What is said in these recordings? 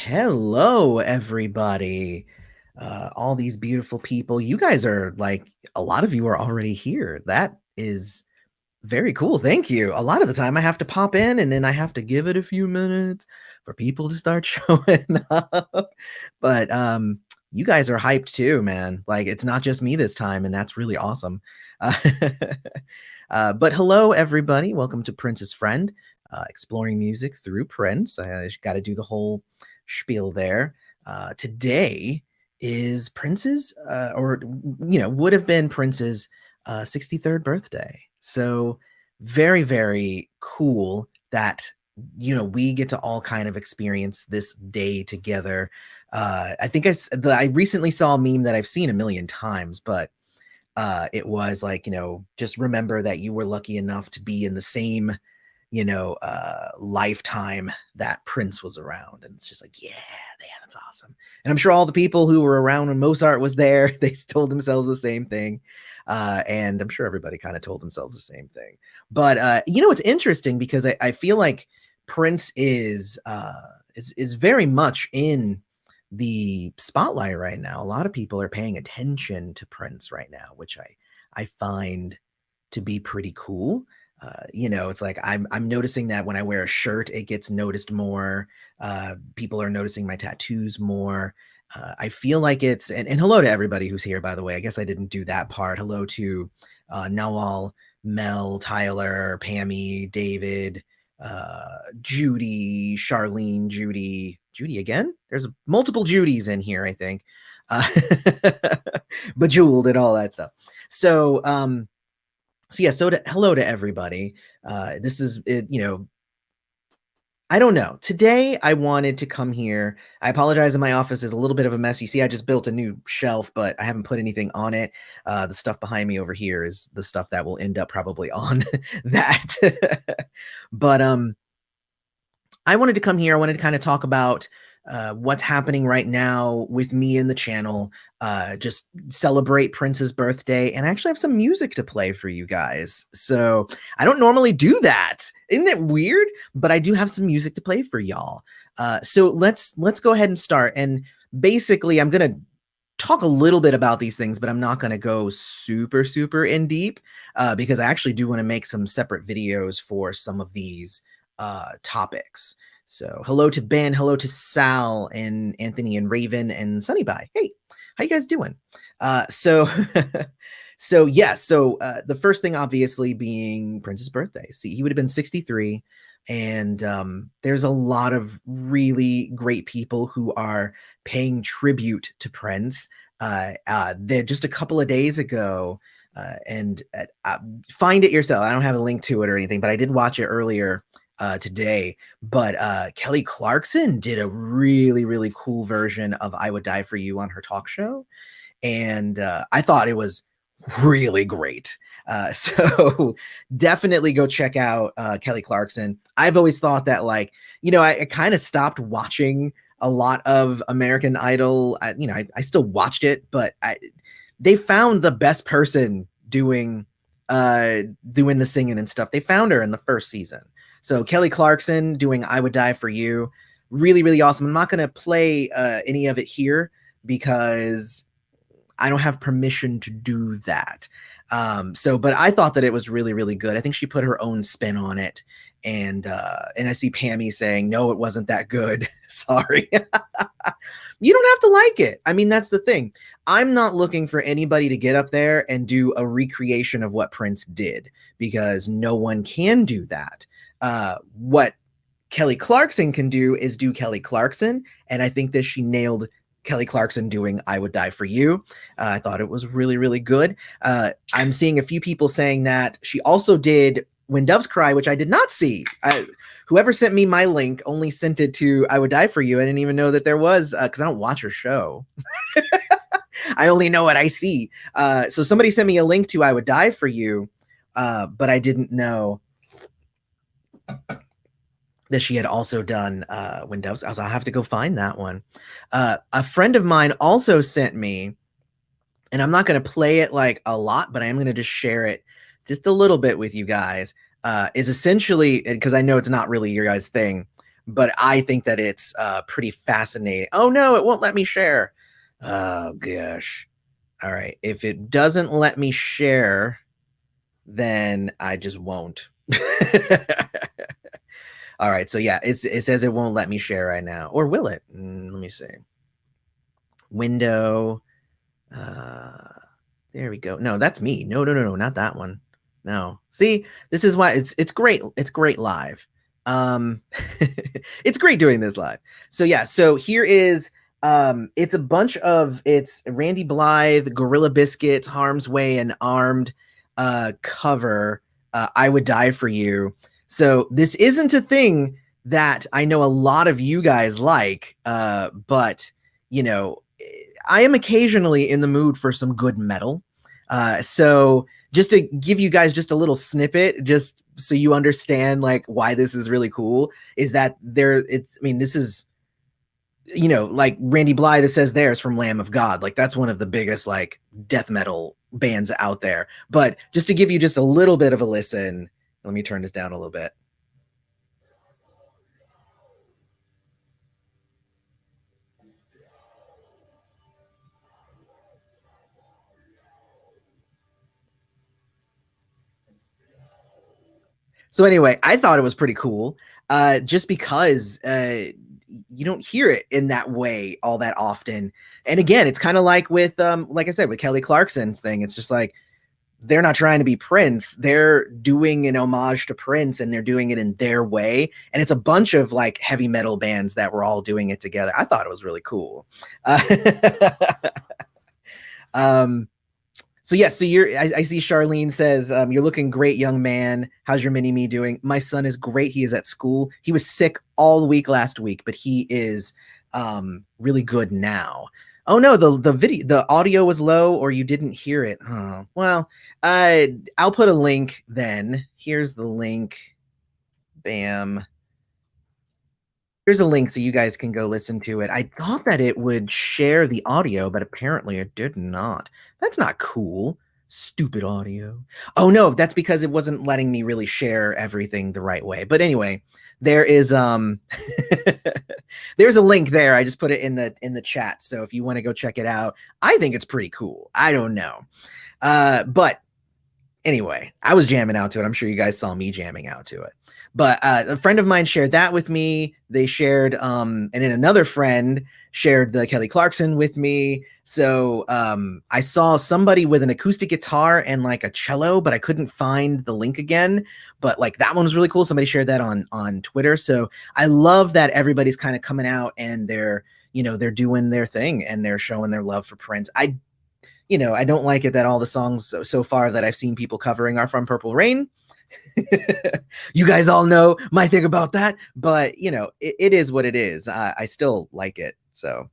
Hello, everybody. All these beautiful people. You guys are like, a lot of you are already here. That is very cool. Thank you. A lot of the time I have to pop in and then I have to give it a few minutes for people to start showing up. But you guys are hyped too, man. Like it's not just me this time, and that's really awesome. Uh, but hello, everybody. Welcome to Prince's Friend, exploring music through Prince. I got to do the whole spiel there. Today is Prince's, or would have been Prince's 63rd birthday. So very, very cool that we get to all kind of experience this day together. I think I recently saw a meme that I've seen a million times, but it was like, just remember that you were lucky enough to be in the same lifetime that Prince was around. And it's just like, yeah, that's awesome. And I'm sure all the people who were around when Mozart was there, they told themselves the same thing. And I'm sure everybody kind of told themselves the same thing. But it's interesting because I feel like Prince is very much in the spotlight right now. A lot of people are paying attention to Prince right now, which I find to be pretty cool. It's like I'm noticing that when I wear a shirt, it gets noticed more. People are noticing my tattoos more. I feel like it's and hello to everybody who's here, by the way. I guess I didn't do that part. Hello to Nawal, Mel, Tyler, Pammy, David, Judy, Charlene, Judy again. There's multiple Judys in here, I think. Bejeweled and all that stuff. So hello to everybody. This is it, I don't know. Today I wanted to come here. I apologize, in my office is a little bit of a mess. You see, I just built a new shelf, but I haven't put anything on it. The stuff behind me over here is the stuff that will end up probably on that. But I wanted to come here. I wanted to kind of talk about what's happening right now with me in the channel, just celebrate Prince's birthday, and I actually have some music to play for you guys. So I don't normally do that. Isn't it weird? But I do have some music to play for y'all. So let's go ahead and start. And basically, I'm gonna talk a little bit about these things, but I'm not going to go super, super in deep because I actually do want to make some separate videos for some of these topics. So hello to Ben, hello to Sal and Anthony and Raven and Sunny Bye. Hey, how you guys doing? So the first thing obviously being Prince's birthday. See, he would have been 63, and there's a lot of really great people who are paying tribute to Prince. Just a couple of days ago, and find it yourself. I don't have a link to it or anything, but I did watch it earlier today. But Kelly Clarkson did a really, really cool version of I Would Die For You on her talk show. And I thought it was really great. So definitely go check out Kelly Clarkson. I've always thought that, like, I kind of stopped watching a lot of American Idol. I still watched it, but they found the best person doing the singing and stuff. They found her in the first season. So Kelly Clarkson doing I Would Die For You, really, really awesome. I'm not going to play any of it here because I don't have permission to do that. But I thought that it was really, really good. I think she put her own spin on it. And I see Pammy saying, no, it wasn't that good. Sorry. You don't have to like it. I mean, that's the thing. I'm not looking for anybody to get up there and do a recreation of what Prince did, because no one can do that. What Kelly Clarkson can do is do Kelly Clarkson. And I think that she nailed Kelly Clarkson doing I Would Die For You. I thought it was really, really good. I'm seeing a few people saying that she also did When Doves Cry, which I did not see. Whoever sent me my link only sent it to I Would Die For You. I didn't even know that there was, because I don't watch her show. I only know what I see. So somebody sent me a link to I Would Die For You, but I didn't know that she had also done When Doves. I'll have to go find that one. A friend of mine also sent me, and I'm not going to play it like a lot, but I am going to just share it just a little bit with you guys. Is essentially, because I know it's not really your guys' thing, but I think that it's pretty fascinating. Oh no, it won't let me share. Oh gosh. All right. If it doesn't let me share, then I just won't. All right. So yeah, it says it won't let me share right now. Or will it? Let me see. Window. Uh there we go. No, that's me. No, no, no, no, not that one. No. See, this is why it's great. It's great live. Um it's great doing this live. So yeah, so here is it's a bunch of it's Randy Blythe, Gorilla Biscuit, Harm's Way, and Armed cover I Would Die for You. So this isn't a thing that I know a lot of you guys like, but you know, I am occasionally in the mood for some good metal. So just to give you guys just a little snippet, just so you understand like why this is really cool, is that I mean, this is, you know, like Randy Blythe says there is from Lamb of God. Like that's one of the biggest like death metal bands out there. But just to give you just a little bit of a listen, let me turn this down a little bit. So anyway, I thought it was pretty cool, just because you don't hear it in that way all that often. And again, it's kind of like with, like I said, with Kelly Clarkson's thing. It's just like they're not trying to be Prince; they're doing an homage to Prince, and they're doing it in their way. And it's a bunch of like heavy metal bands that were all doing it together. I thought it was really cool. Um, So yes, so I see Charlene says, you're looking great, young man. How's your mini me doing? My son is great. He is at school. He was sick all week last week, but he is really good now. Oh no, the audio was low, or you didn't hear it. Oh, well, I'll put a link then. Here's the link. Bam. Here's a link so you guys can go listen to it. I thought that it would share the audio, but apparently it did not. That's not cool. Stupid audio. Oh no, that's because it wasn't letting me really share everything the right way. But anyway, there is there's a link there. I just put it in the chat. So if you want to go check it out, I think it's pretty cool. I don't know. But anyway, I was jamming out to it. I'm sure you guys saw me jamming out to it. But a friend of mine shared that with me. They shared, and then another friend shared the Kelly Clarkson with me. So I saw somebody with an acoustic guitar and like a cello, but I couldn't find the link again. But like that one was really cool. Somebody shared that on Twitter. So I love that everybody's kind of coming out and they're doing their thing and they're showing their love for Prince. I don't like it that all the songs so far that I've seen people covering are from Purple Rain. You guys all know my thing about that, but it is what it is. I still like it. So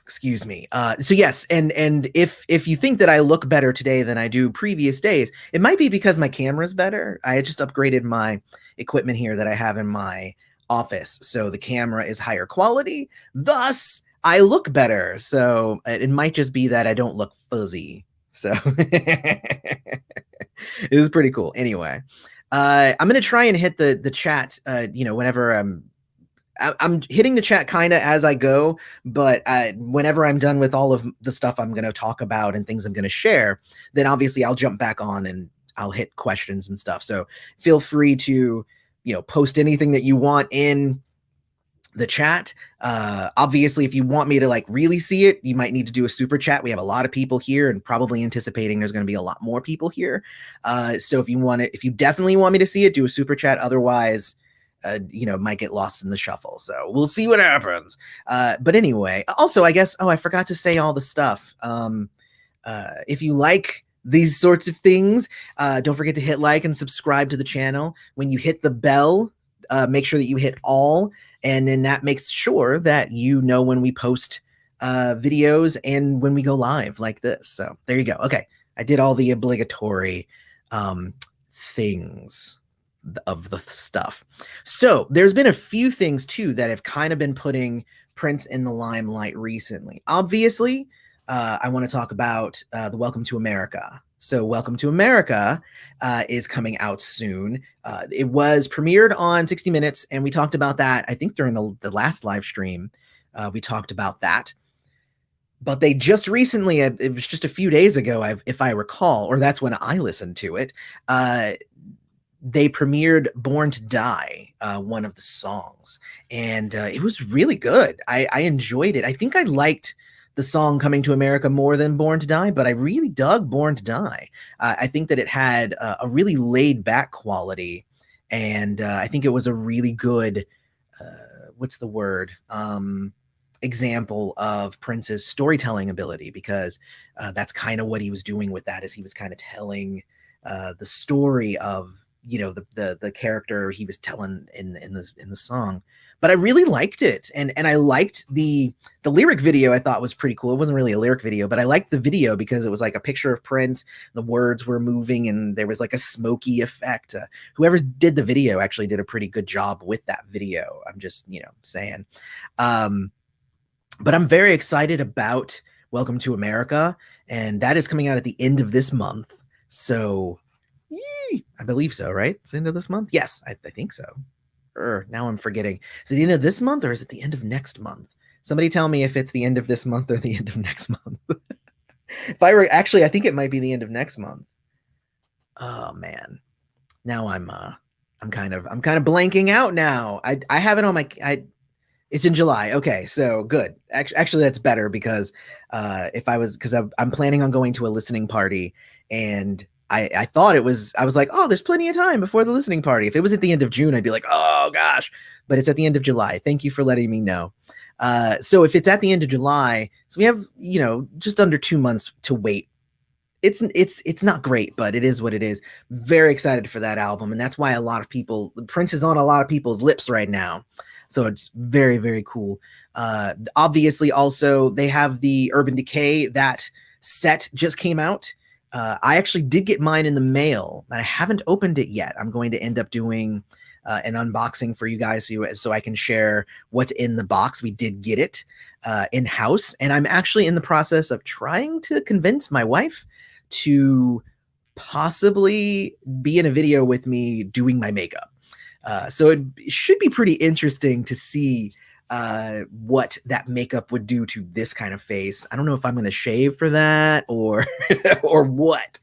excuse me. So yes, and if you think that I look better today than I do previous days, it might be because my camera's better. I just upgraded my equipment here that I have in my office, so the camera is higher quality. Thus, I look better. So it might just be that I don't look fuzzy. So it was pretty cool. Anyway, I'm gonna try and hit the chat. Whenever I'm hitting the chat kind of as I go, but whenever I'm done with all of the stuff I'm gonna talk about and things I'm gonna share, then obviously I'll jump back on and I'll hit questions and stuff. So feel free to post anything that you want in the chat. Obviously, if you want me to like really see it, you might need to do a super chat. We have a lot of people here and probably anticipating there's going to be a lot more people here. So if you definitely want me to see it, do a super chat. Otherwise, might get lost in the shuffle. So we'll see what happens. But anyway, also, I guess, I forgot to say all the stuff. If you like these sorts of things, don't forget to hit like and subscribe to the channel. When you hit the bell, make sure that you hit all, and then that makes sure that when we post videos and when we go live like this. So there you go. Okay, I did all the obligatory things of the stuff. So there's been a few things too that have kind of been putting Prince in the limelight recently. Obviously, I want to talk about the Welcome to America So, Welcome to America is coming out soon. It was premiered on 60 Minutes, and we talked about that, I think, during the last live stream. We talked about that. But they just recently, it was just a few days ago, if I recall, or that's when I listened to it, they premiered Born to Die, one of the songs, and it was really good. I enjoyed it. I think I liked the song Coming to America more than Born to Die, but I really dug Born to Die. I think that it had a really laid back quality, and I think it was a really good, what's the word? Example of Prince's storytelling ability, because that's kind of what he was doing with that, is he was kind of telling the story of, you know, the character he was telling in the song. But I really liked it, and I liked the lyric video. I thought was pretty cool. It wasn't really a lyric video, but I liked the video because it was like a picture of Prince, the words were moving, and there was like a smoky effect. Whoever did the video actually did a pretty good job with that video. I'm just, you know, saying. But I'm very excited about Welcome to America, and that is coming out at the end of this month. So, I believe so, right? It's the end of this month? Yes, I think so. Now I'm forgetting. Is it the end of this month or is it the end of next month? Somebody tell me if it's the end of this month or the end of next month. If I were actually, I think it might be the end of next month. Oh man, now I'm kind of blanking out now. I have it on my It's in July. Okay, so good. Actually, that's better because if I was, because I'm planning on going to a listening party, and I thought it was, I was like, oh, there's plenty of time before the listening party. If it was at the end of June, I'd be like, oh gosh, but it's at the end of July. Thank you for letting me know. So if it's at the end of July, so we have, you know, just under 2 months to wait. It's not great, but it is what it is. Very excited for that album, and that's why a lot of people, Prince is on a lot of people's lips right now. So it's very, very cool. Obviously, also, they have the Urban Decay. That set just came out. I actually did get mine in the mail, but I haven't opened it yet. I'm going to end up doing an unboxing for you guys so I can share what's in the box. We did get it in-house, and I'm actually in the process of trying to convince my wife to possibly be in a video with me doing my makeup. So it should be pretty interesting to see what that makeup would do to this kind of face. I don't know if I'm going to shave for that or or what.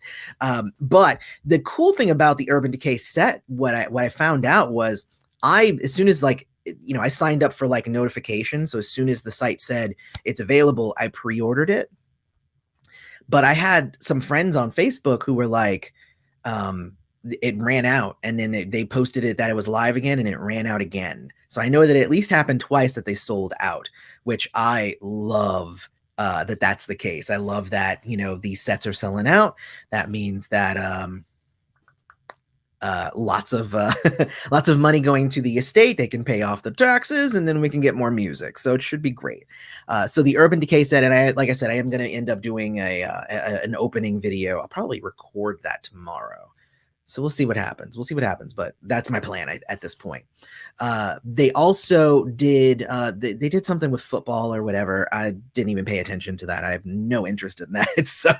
But the cool thing about the Urban Decay set, what I found out was, as soon as, like, you know, I signed up for like a notification. So as soon as the site said it's available, I pre-ordered it. But I had some friends on Facebook who were like, it ran out, and then they posted it that it was live again, and it ran out again. So I know that it at least happened twice that they sold out, which I love that's the case. I love that, you know, these sets are selling out. That means that lots of lots of money going to the estate. They can pay off the taxes, and then we can get more music. So it should be great. So the Urban Decay set, and like I said, I am going to end up doing an opening video. I'll probably record that tomorrow. So we'll see what happens. But that's my plan at this point. They also did, they did something with football or whatever. I didn't even pay attention to that. I have no interest in that. So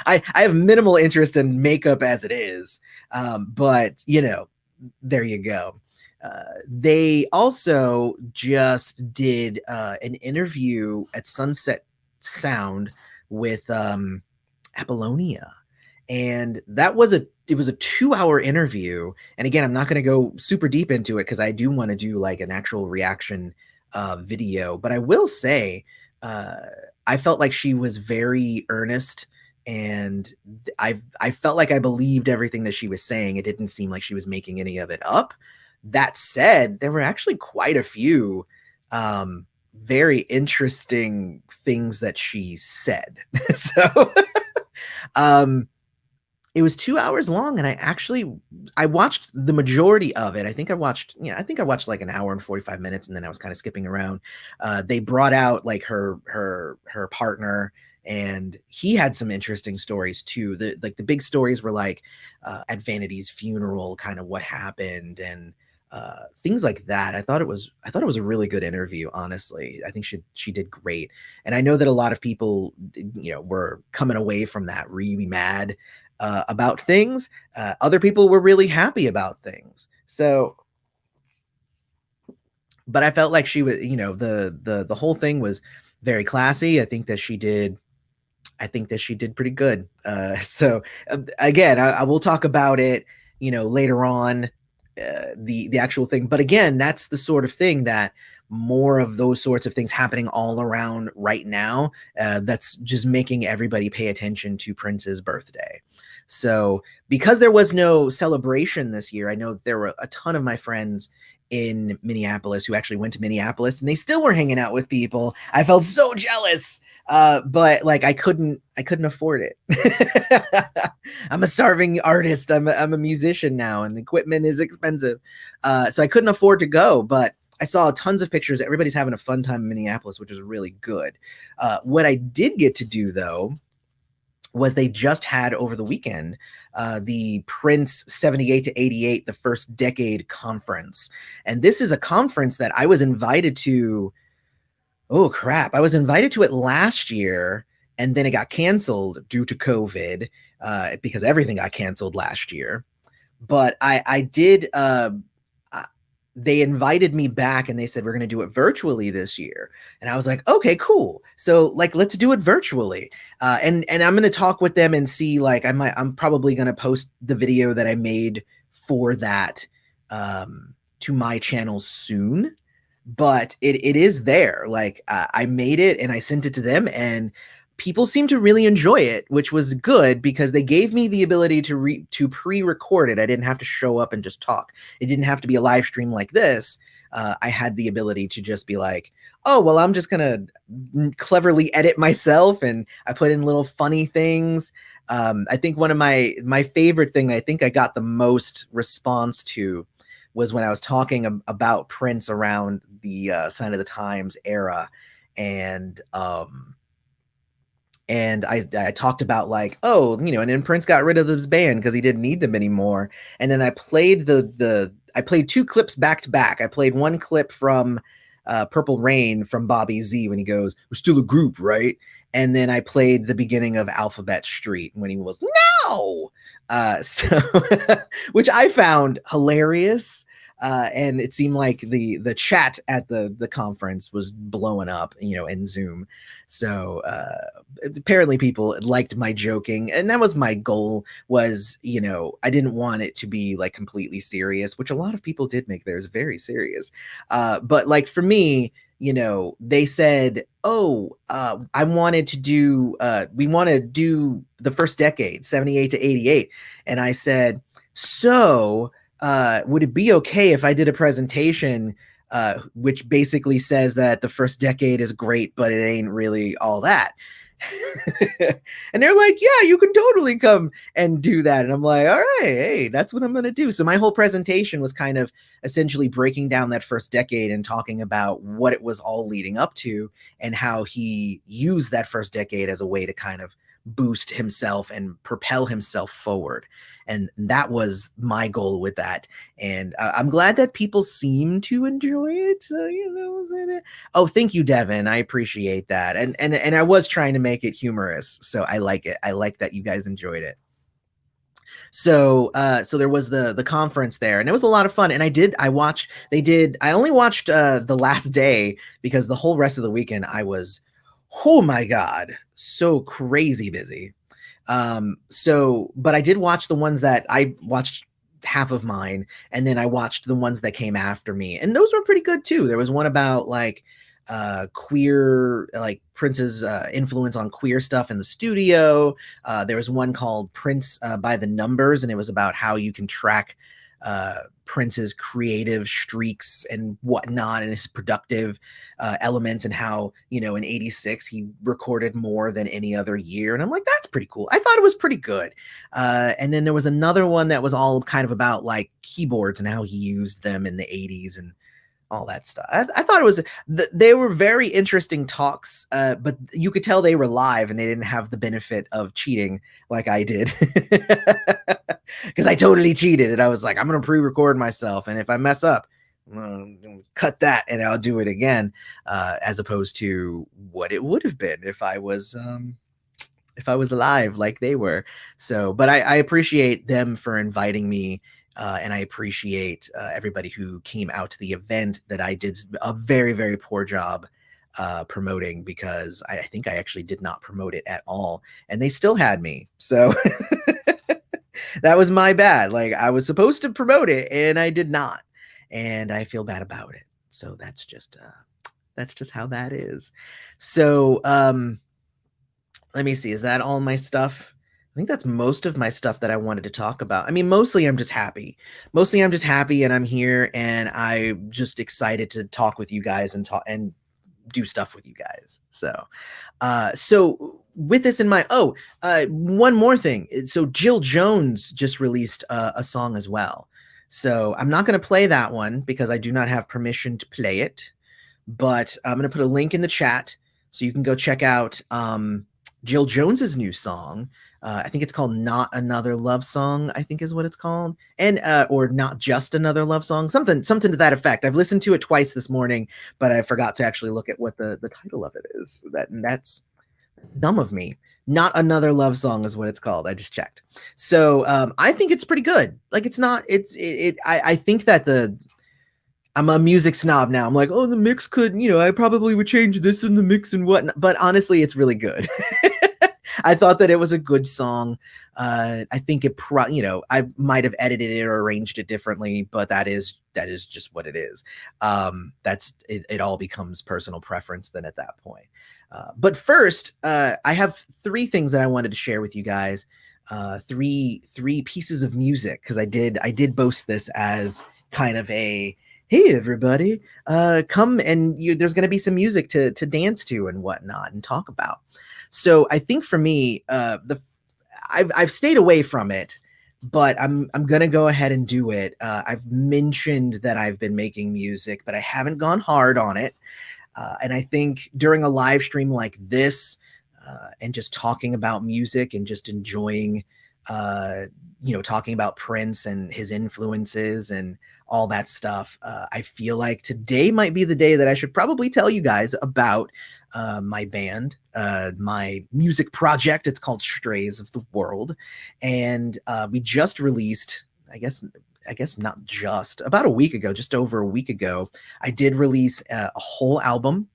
I have minimal interest in makeup as it is. But, you know, there you go. They also just did an interview at Sunset Sound with Apollonia. And that was it was a 2-hour interview. And again, I'm not going to go super deep into it because I do want to do like an actual reaction video. But I will say, I felt like she was very earnest, and I felt like I believed everything that she was saying. It didn't seem like she was making any of it up. That said, there were actually quite a few very interesting things that she said. So it was 2 hours long, and I watched the majority of it. I think I watched like an hour and 45 minutes, and then I was kind of skipping around. They brought out like her partner, and he had some interesting stories too. The big stories were like at Vanity's funeral, kind of what happened, and things like that. I thought it was a really good interview, honestly. I think she did great. And I know that a lot of people, were coming away from that really mad about things. Other people were really happy about things. So, but I felt like she was, the whole thing was very classy. I think that she did pretty good. Again, I will talk about it, later on, the actual thing. But again, that's the sort of thing that more of those sorts of things happening all around right now. That's just making everybody pay attention to Prince's birthday. So because there was no celebration this year, I know there were a ton of my friends in Minneapolis who actually went to Minneapolis and they still were hanging out with people. I felt so jealous. But like I couldn't afford it. I'm a starving artist. I'm a musician now and equipment is expensive. So I couldn't afford to go, but I saw tons of pictures. Everybody's having a fun time in Minneapolis, which is really good. What I did get to do though was they just had over the weekend the Prince 78 to 88, the first decade conference. And this is a conference that I was invited to. Oh, crap. I was invited to it last year and then it got canceled due to COVID because everything got canceled last year. But I did. They invited me back and they said, we're going to do it virtually this year. And I was like, okay, cool. So like, let's do it virtually. And I'm going to talk with them and see, like, I'm probably going to post the video that I made for that to my channel soon. But it is there. Like I made it and I sent it to them and people seem to really enjoy it, which was good because they gave me the ability to pre-record it. I didn't have to show up and just talk. It didn't have to be a live stream like this. I had the ability to just be like, oh, well, I'm just going to cleverly edit myself. And I put in little funny things. I think one of my favorite thing I think I got the most response to was when I was talking about Prince around the Sign of the Times era. And I talked about like, oh, and then Prince got rid of this band because he didn't need them anymore. And then I played I played two clips back to back. I played one clip from Purple Rain from Bobby Z when he goes, we're still a group, right? And then I played the beginning of Alphabet Street when he was, no! So which I found hilarious. And it seemed like the chat at the conference was blowing up, in Zoom. So apparently people liked my joking, and that was my goal. Was I didn't want it to be like completely serious, which a lot of people did make theirs very serious. But like for me, they said, oh, I wanted to do, we want to do the first decade, 78 to 88, and I said, so. Would it be okay if I did a presentation which basically says that the first decade is great, but it ain't really all that? And they're like, yeah, you can totally come and do that. And I'm like, all right, hey, that's what I'm going to do. So my whole presentation was kind of essentially breaking down that first decade and talking about what it was all leading up to and how he used that first decade as a way to kind of boost himself and propel himself forward. And that was my goal with that. And I'm glad that people seem to enjoy it. So, oh, thank you, Devin. I appreciate that. And I was trying to make it humorous. So I like it. I like that you guys enjoyed it. So there was the conference there and it was a lot of fun. And I only watched the last day because the whole rest of the weekend I was, oh my God, so crazy busy. But I did watch the ones that I watched half of mine, and then I watched the ones that came after me, and those were pretty good too. There was one about like queer, like Prince's influence on queer stuff in the studio. There was one called Prince by the Numbers, and it was about how you can track Prince's creative streaks and whatnot and his productive elements, and how in 86 he recorded more than any other year. And I'm like, that's pretty cool. I thought it was pretty good. And then there was another one that was all kind of about like keyboards and how he used them in the 80s. And all that stuff. I thought it was they were very interesting talks, but you could tell they were live and they didn't have the benefit of cheating like I did, because I totally cheated and I was like, I'm gonna pre-record myself, and if I mess up, cut that and I'll do it again, as opposed to what it would have been if I was alive like they were. So, but I appreciate them for inviting me. And I appreciate everybody who came out to the event that I did a very, very poor job promoting, because I think I actually did not promote it at all. And they still had me. So that was my bad. Like, I was supposed to promote it and I did not. And I feel bad about it. So that's just how that is. So let me see. Is that all my stuff? I think that's most of my stuff that I wanted to talk about. I mean, mostly I'm just happy. Mostly I'm just happy and I'm here and I'm just excited to talk with you guys and talk and do stuff with you guys. So with this in mind, one more thing. So Jill Jones just released a song as well. So I'm not going to play that one because I do not have permission to play it, but I'm going to put a link in the chat so you can go check out Jill Jones's new song. I think it's called Not Another Love Song, I think is what it's called. And or Not Just Another Love Song, something to that effect. I've listened to it twice this morning, but I forgot to actually look at what the title of it is. That's dumb of me. Not Another Love Song is what it's called. I just checked. So I think it's pretty good. Like, it's not, I think that I'm a music snob now. I'm like, oh, the mix could, I probably would change this in the mix and whatnot. But honestly, it's really good. I thought that it was a good song. I think I might have edited it or arranged it differently, but that is just what it is. It all becomes personal preference then at that point. But first, I have three things that I wanted to share with you guys. Three pieces of music, because I did boast this as kind of a, hey everybody, come and there's going to be some music to dance to and whatnot and talk about. So I think for me, I've stayed away from it, but I'm gonna go ahead and do it. I've mentioned that I've been making music, but I haven't gone hard on it. And I think during a live stream like this, and just talking about music and just enjoying, talking about Prince and his influences and all that stuff, I feel like today might be the day that I should probably tell you guys about my band, my music project. It's called Strays of the World. And we just released, I guess not just, about a week ago, just over a week ago, I did release a whole album.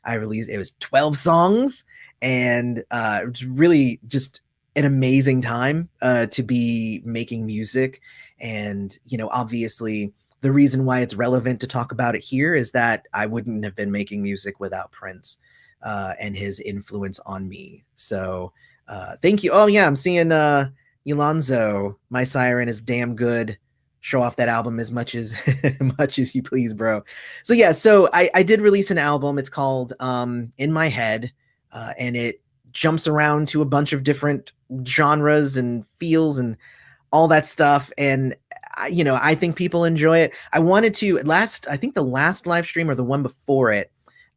It was 12 songs, and it was really just an amazing time to be making music. And, obviously the reason why it's relevant to talk about it here is that I wouldn't have been making music without Prince and his influence on me. So thank you. Oh yeah, I'm seeing Yolonzo, My Siren is damn good. Show off that album as much as much as you please, bro. So yeah, so I did release an album. It's called In My Head, and it jumps around to a bunch of different genres and feels and all that stuff. And I think people enjoy it. I wanted to I think the last live stream or the one before it,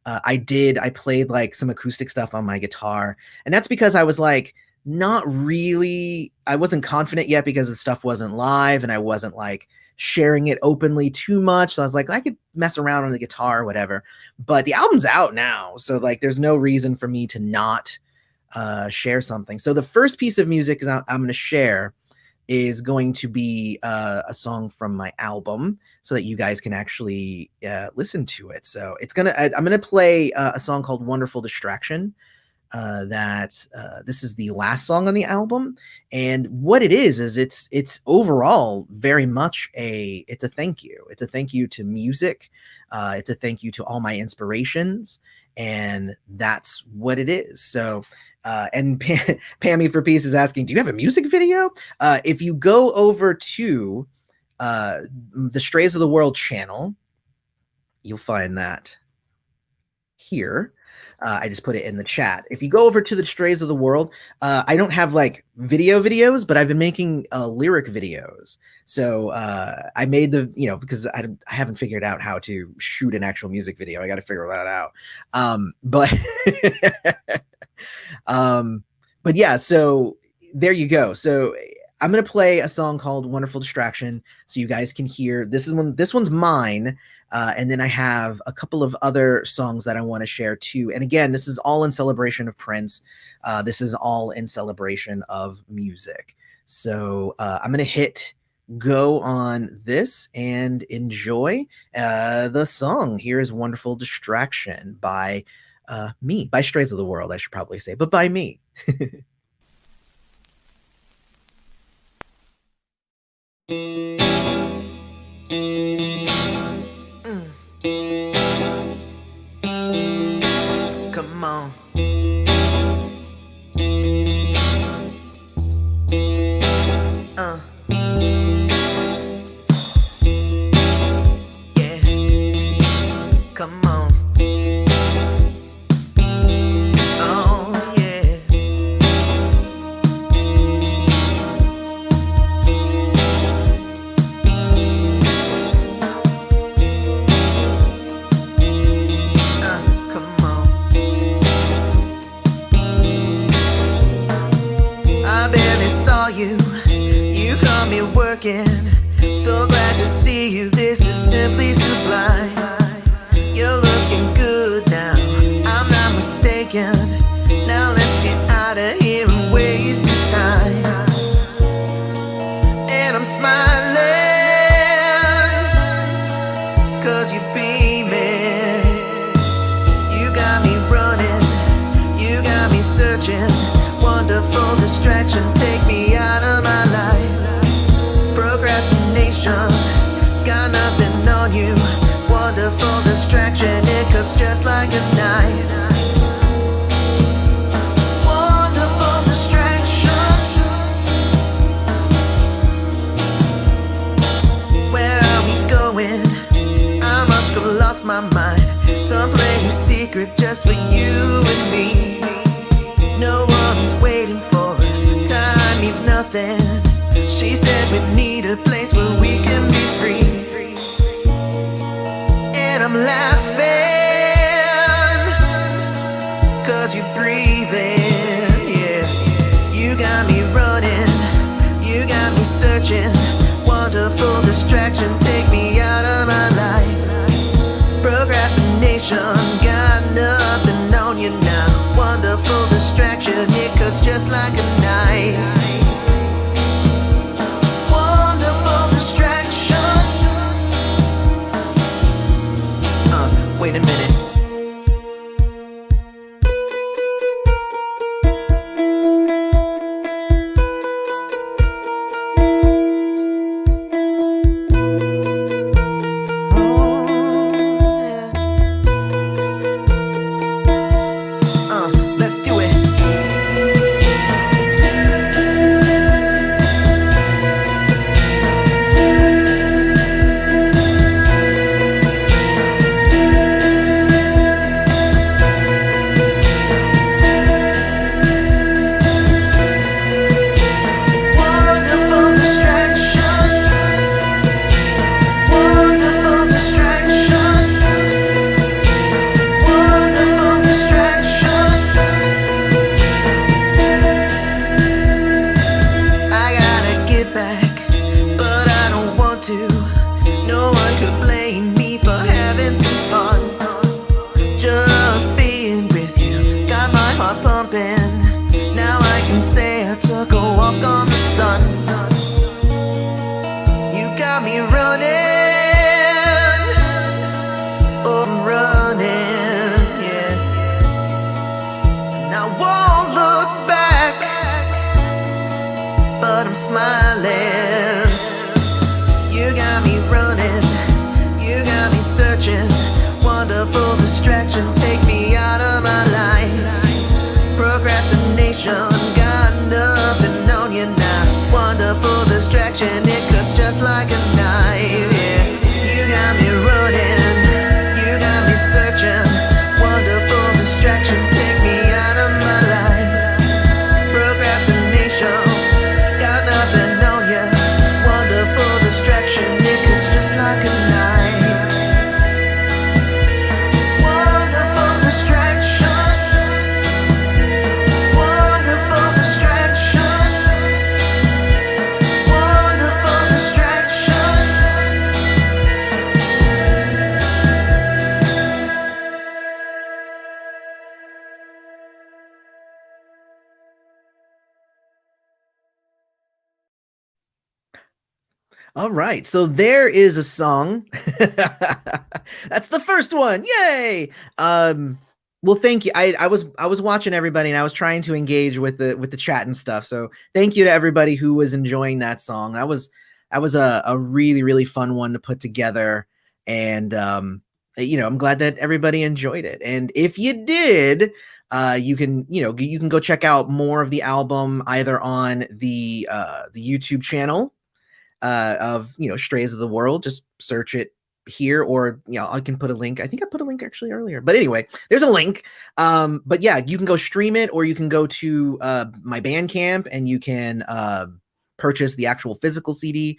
I played like some acoustic stuff on my guitar, and that's because I was like, I wasn't confident yet because the stuff wasn't live and I wasn't like sharing it openly too much. So I was like, I could mess around on the guitar or whatever, but the album's out now. So like, there's no reason for me to not share something. So the first piece of music I'm going to share is going to be a song from my album so that you guys can actually listen to it. So I'm going to play a song called Wonderful Distraction. This is the last song on the album, and what it is it's overall very much it's a thank you. It's a thank you to music. It's a thank you to all my inspirations, and that's what it is. So and Pammy for Peace is asking, do you have a music video? If you go over to the Strays of the World channel, you'll find that. here. I just put it in the chat. If you go over to the Strays of the World, I don't have like videos, but I've been making lyric videos. So I made the, because I haven't figured out how to shoot an actual music video. I got to figure that out. But yeah, so there you go. So I'm going to play a song called Wonderful Distraction so you guys can hear. This one's mine. And then I have a couple of other songs that I want to share too. And again, this is all in celebration of Prince. This is all in celebration of music. So I'm going to hit go on this and enjoy the song. Here is Wonderful Distraction by me, by Strays of the World, I should probably say, but by me. Come on. So glad to see you, this is simply sublime. You're looking good now, I'm not mistaken. Now let's get out of here and waste some time. And I'm smiling, cause you're beaming. You got me running, you got me searching. Wonderful distraction, take me out of my life. Procrastination, got nothing on you. Wonderful distraction, it cuts just like a knife. Wonderful distraction. Where are we going? I must have lost my mind. Some place secret just for you and me. No one's waiting for us, time means nothing. She said we need a place where we can be free. And I'm laughing, cause you're breathing, yeah. You got me running, you got me searching. Wonderful distraction, take me out of my life. Procrastination, got nothing on you now. Wonderful distraction, it cuts just like a knife. Wait a minute. Let's do it. Now I can say I took a walk on the sun. You got me running, oh I'm running, yeah. And I won't look back, but I'm smiling. You got me running, you got me searching. Wonderful distraction, take me out of my life. Procrastination, got nothing on you now. Wonderful distraction, it cuts just like a knife, yeah. You got me running, you got me searching. Wonderful All right, so there is a song. That's the first one. Yay! Um, well, thank you. I was watching everybody and I was trying to engage with the chat and stuff. So thank you to everybody who was enjoying that song. That was a really really fun one to put together, and I'm glad that everybody enjoyed it. And if you did, you can go check out more of the album either on the YouTube channel of Strays of the World. Just search it here, or I can put a link. I think I put a link actually earlier, but anyway, there's a link. But yeah, you can go stream it, or you can go to my Bandcamp and you can purchase the actual physical CD,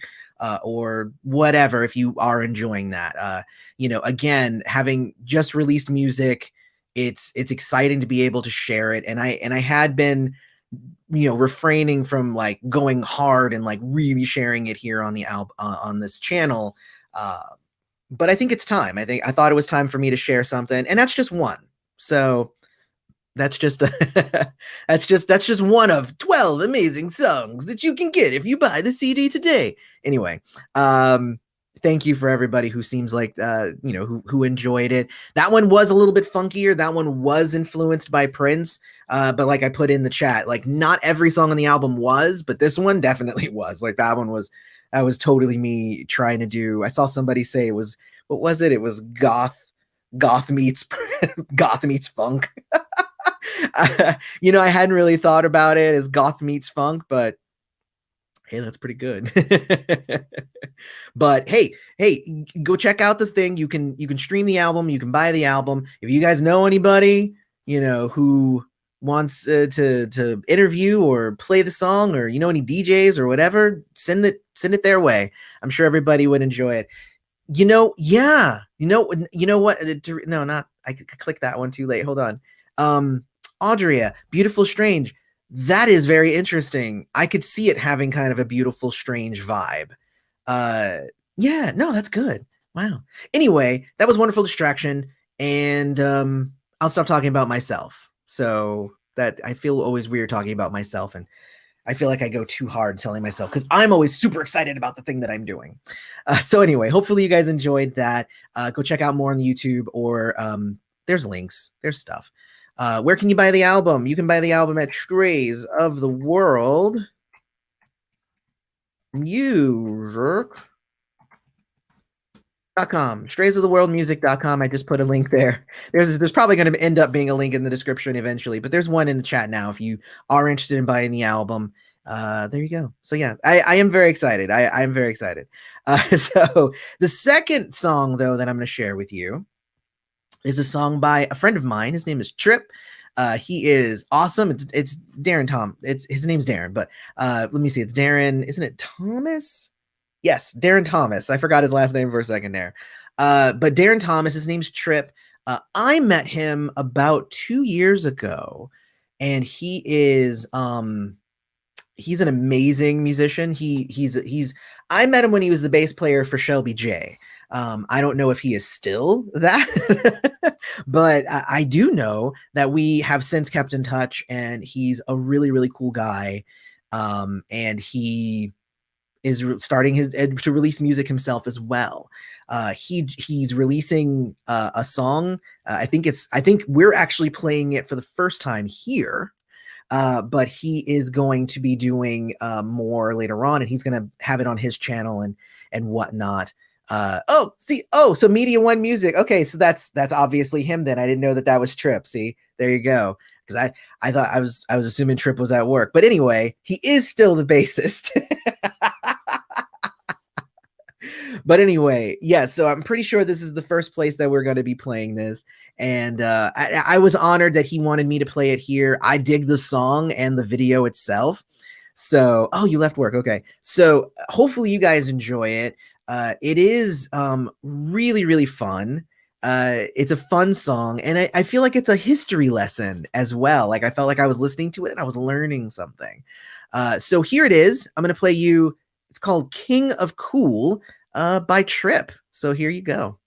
or whatever, if you are enjoying that. Again, having just released music, it's exciting to be able to share it, and I had been refraining from like going hard and like really sharing it here on the on this channel. But I think it's time. I thought it was time for me to share something, and that's just one. So that's just that's just one of 12 amazing songs that you can get if you buy the CD today. Anyway, thank you for everybody who seems like who enjoyed it. That one was a little bit funkier. That one was influenced by Prince, but like I put in the chat, like not every song on the album was, but this one definitely was. Like that was totally me trying to do. I saw somebody say it was, what was it? It was goth meets goth meets funk. I hadn't really thought about it as goth meets funk, but hey, that's pretty good. But hey, go check out this thing. You can stream the album, you can buy the album. If you guys know anybody, who wants to interview or play the song, or any DJs or whatever, send it their way. I'm sure everybody would enjoy it. Yeah. You know what? No, not I clicked that one too late. Hold on. Audria, Beautiful Strange. That is very interesting. I could see it having kind of a Beautiful Strange vibe. Yeah, no, that's good. Wow. Anyway, that was wonderful distraction, and I'll stop talking about myself. So that I feel always weird talking about myself, and I feel like I go too hard selling myself because I'm always super excited about the thing that I'm doing. So anyway, hopefully you guys enjoyed that. Go check out more on the YouTube, or there's links, there's stuff. Where can you buy the album? You can buy the album at Strays of the World Music.com. Strays of the World Music.com. I just put a link there. There's probably going to end up being a link in the description eventually, but there's one in the chat now if you are interested in buying the album. There you go. So yeah, I am very excited. I am very excited. So the second song though that I'm going to share with you is a song by a friend of mine. His name is Tripp. He is awesome. It's Darren Tom. His name's Darren, but let me see. It's Darren. Isn't it Thomas? Yes, Darren Thomas. I forgot his last name for a second there. But Darren Thomas, his name's Tripp. I met him about 2 years ago, and he's an amazing musician. I met him when he was the bass player for Shelby J. I don't know if he is still that, but I do know that we have since kept in touch, and he's a really, really cool guy. And he is starting to release music himself as well. He's releasing a song. I think we're actually playing it for the first time here. But he is going to be doing more later on, and he's going to have it on his channel and whatnot. So Media One Music. Okay, so that's obviously him then. I didn't know that was Tripp. See, there you go. Because I thought I was assuming Tripp was at work, but anyway, he is still the bassist. But anyway, yeah, so I'm pretty sure this is the first place that we're going to be playing this. And I was honored that he wanted me to play it here. I dig the song and the video itself. So, you left work. Okay. So hopefully you guys enjoy it. It is really, really fun. It's a fun song, and I feel like it's a history lesson as well. Like I felt like I was listening to it and I was learning something. So here it is. I'm going to play you. It's called King of Cool by Tripp. So here you go.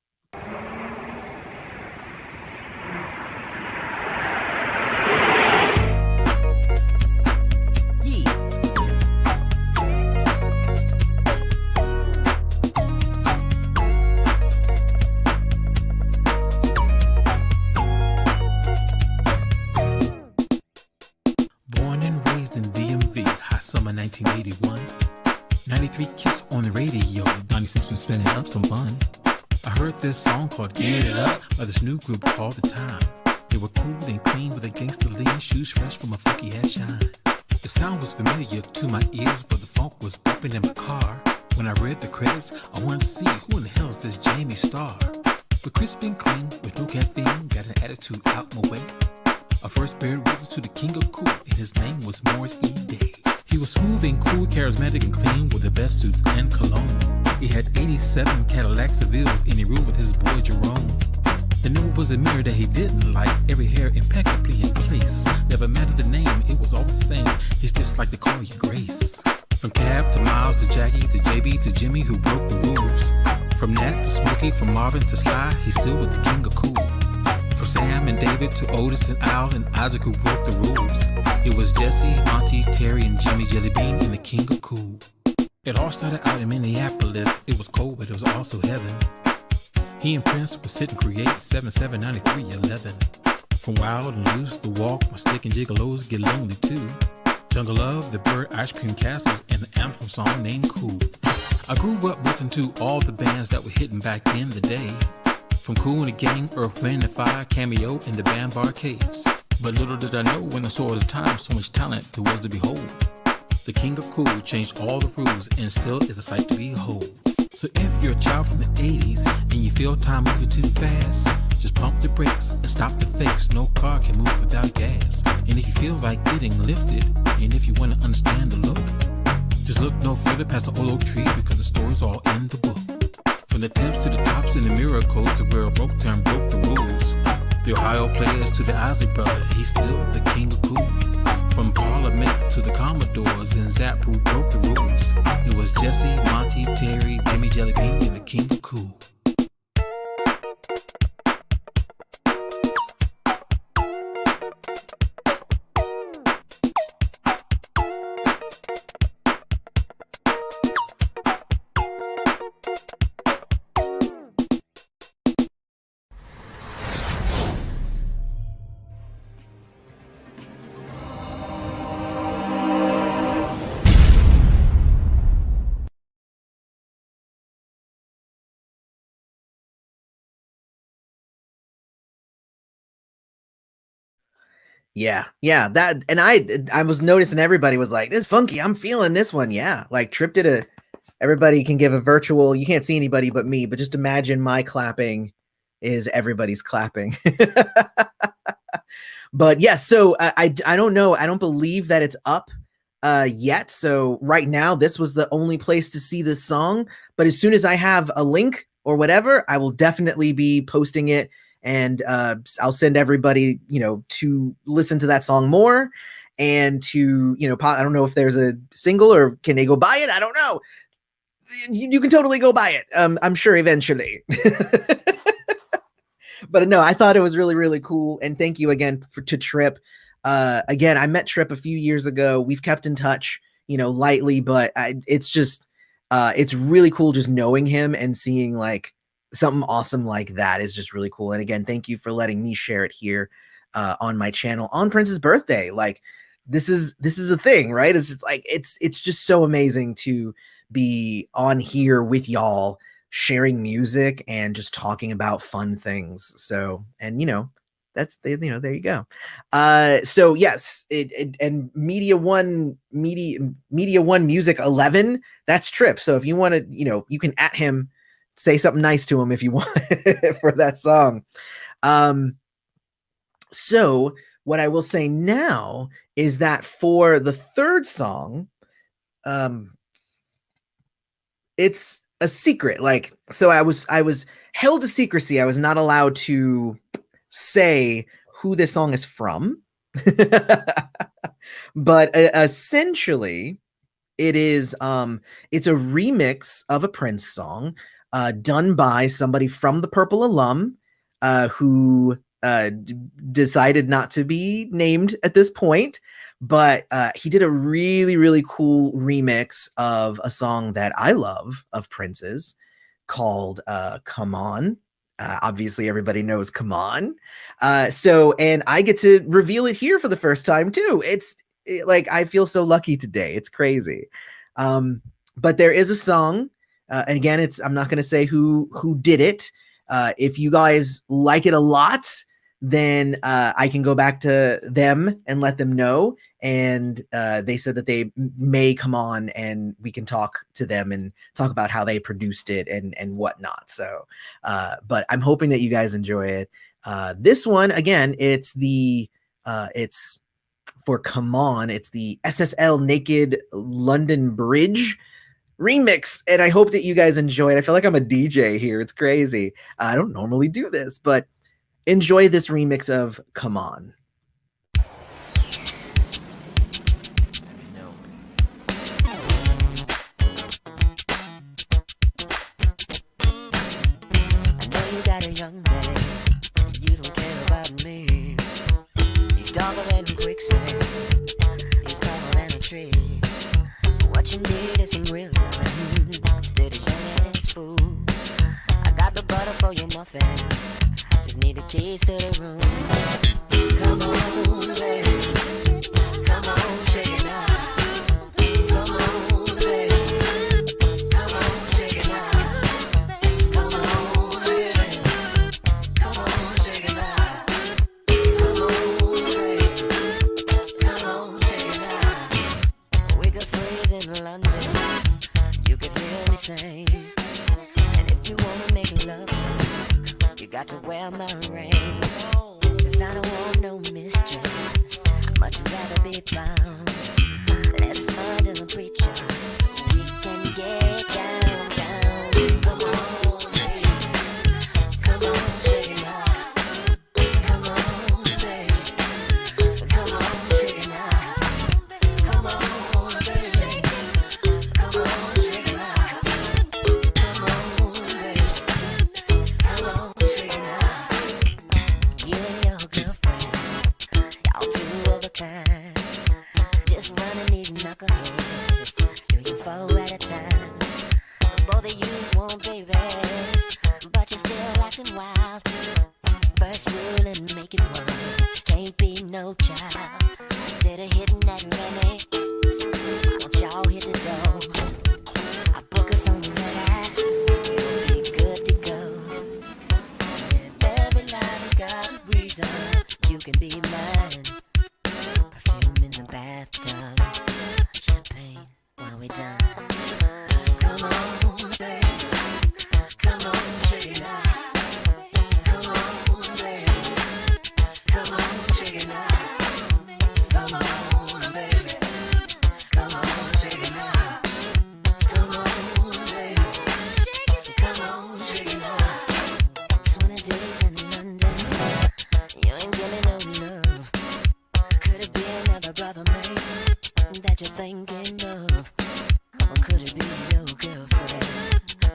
93 Kiss on the radio. Donnie Simpson spinning up some fun. I heard this song called Get It Up by this new group called The Time. They were cool and clean with a gangster lean, shoes fresh from a funky head shine. The sound was familiar to my ears, but the funk was bumping in my car. When I read the credits, I wanted to see who in the hell is this Jamie Starr. But crisp and clean, with no caffeine, got an attitude out my way. I first bared witness to the king of cool, and his name was Morris E. Day. He was smooth and cool, charismatic and clean, with the best suits and cologne. He had 87 Cadillac Sevilles, and he ruled with his boy Jerome. The new was a mirror that he didn't like, every hair impeccably in place. Never mattered the name, it was all the same, he's just like to call you Grace. From Cab to Miles to Jackie to JB to Jimmy who broke the rules. From Nat to Smokey, from Marvin to Sly, he still was the king of cool. From Sam and David to Otis and Al and Isaac who broke the rules. It was Jesse, Monty, Terry and Jimmy Jellybean and the king of cool. It all started out in Minneapolis, it was cold but it was also heaven. He and Prince would sit and create 779311. From Wild and Loose, The Walk, My Stick and Gigolos Get Lonely Too. Jungle Love, The Bird, Ice Cream Castles, and the anthem song named Cool. I grew up listening to all the bands that were hitting back in the day. From Kool and the Gang, Earth, Wind and Fire, Cameo, and the band Barcades. But little did I know when I saw at the time so much talent there was to behold. The king of cool changed all the rules and still is a sight to behold. So if you're a child from the 80s and you feel time moving too fast, just pump the brakes and stop the fakes. No car can move without gas. And if you feel like getting lifted, and if you want to understand the look, just look no further past the old oak tree because the story's all in the book. From the Temps to the Tops and the Miracles to where a broke term broke the rules. The Ohio Players to the Isley Brother, he's still the king of cool. From Parliament to the Commodores and Zapp who broke the rules. It was Jesse, Monty, Terry, Jimmy Jellybean and the king of cool. Yeah, that, and I was noticing everybody was like, "This is funky, I'm feeling this one." Yeah, like Tripp did everybody can give a virtual, you can't see anybody but me, but just imagine my clapping is everybody's clapping. But yes, so I don't know, I don't believe that it's up yet. So right now, this was the only place to see this song, but as soon as I have a link or whatever, I will definitely be posting it. And I'll send everybody, to listen to that song more and to, I don't know if there's a single or can they go buy it? I don't know. You can totally go buy it. I'm sure eventually. But no, I thought it was really, really cool. And thank you again to Tripp. Again, I met Tripp a few years ago. We've kept in touch, lightly, but it's just, it's really cool just knowing him and seeing like, something awesome like that is just really cool. And again, thank you for letting me share it here on my channel on Prince's birthday. Like this is a thing, right? It's just like it's just so amazing to be on here with y'all sharing music and just talking about fun things. So, and that's there you go. So yes, and Media One Music 11, that's Tripp. So if you want to, you can at him, say something nice to him if you want for that song. So what I will say now is that for the third song, it's a secret. Like, so I was held to secrecy. I was not allowed to say who this song is from, but essentially it is, it's a remix of a Prince song, done by somebody from the Purple alum, who decided not to be named at this point, but he did a really, really cool remix of a song that I love of Prince's called Come On. Obviously, everybody knows Come On. And I get to reveal it here for the first time, too. Like, I feel so lucky today. It's crazy. But there is a song, and again, I'm not going to say who did it. If you guys like it a lot, then I can go back to them and let them know. And they said that they may come on and we can talk to them and talk about how they produced it and whatnot. So, but I'm hoping that you guys enjoy it. This one, again, it's for Come On. It's the SSL Naked London Bridge remix, and I hope that you guys enjoy it. I feel like I'm a DJ here. It's crazy. I don't normally do this, but enjoy this remix of Come On. I know you got a young man, you don't care about me. He's darker than quicksand, he's taller than a tree. What you need is some real loving, instead of young ass food. I got the butter for your muffin, just need the keys to the room. Come on, baby, come on, shake it now. Come on, baby, come on, shake it now. Come on, baby, come on, shake it now. Come on, baby, come on, shake it now. We could freeze in London, you could hear me sing. And if you wanna make love, you got to wear my ring. Cause I don't want no mistress, I'd much rather be found. Let's find a preacher so we can get down, down. Come on, baby, come on, shake it now. Come on, baby, come on, shake it now. Come on, baby, come on, shake it now. Come on, baby, come on, shake it now. You and your girlfriend, y'all two of a kind. Just running these knuckleheads, 3 and 4 at a time. Both of you want babies, but you're still acting wild. First rule and make it work, can't be no child. Instead of hitting that Remy, why don't y'all hit the door? I book us on the night, we'll be good to go. If every line has got a reason, you can be mine. Perfume in the bathtub, champagne while we done. Come on, baby, come on, shake it now. Come on, baby, come on, shake it now. Come on, baby, come on, shake it now. Come on, baby, come on, shake it now. 20 days in London, you ain't give me no love. Could it be another brother, mate, that you're thinking of? Or could it be your girlfriend,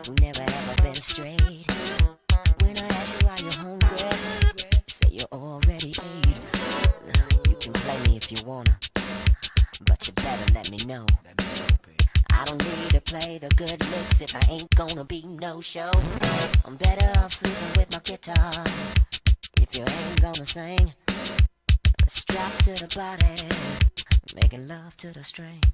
who never ever been straight? When I ask you are you hungry, say you already ate. You can play me if you wanna, but you better let me know. I don't need to play the good licks if I ain't gonna be no show. I'm better off sleeping with my guitar if you ain't gonna sing. Strap to the body, making love to the strings.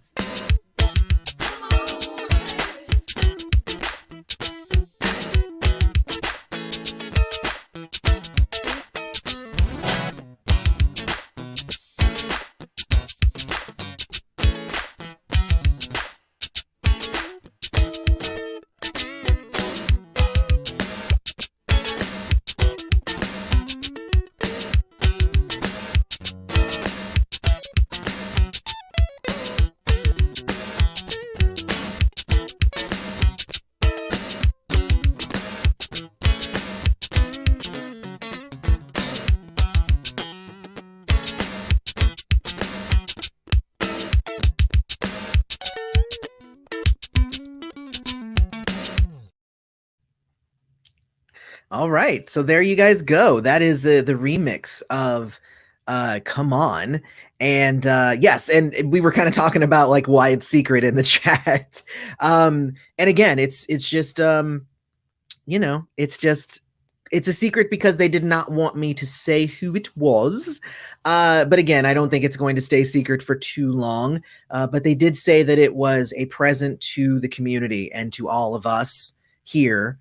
All right, so there you guys go. That is the remix of Come On. And yes, and we were kind of talking about like why it's secret in the chat. And again, it's just you know, it's just it's a secret because they did not want me to say who it was. But again, I don't think it's going to stay secret for too long. But they did say that it was a present to the community and to all of us here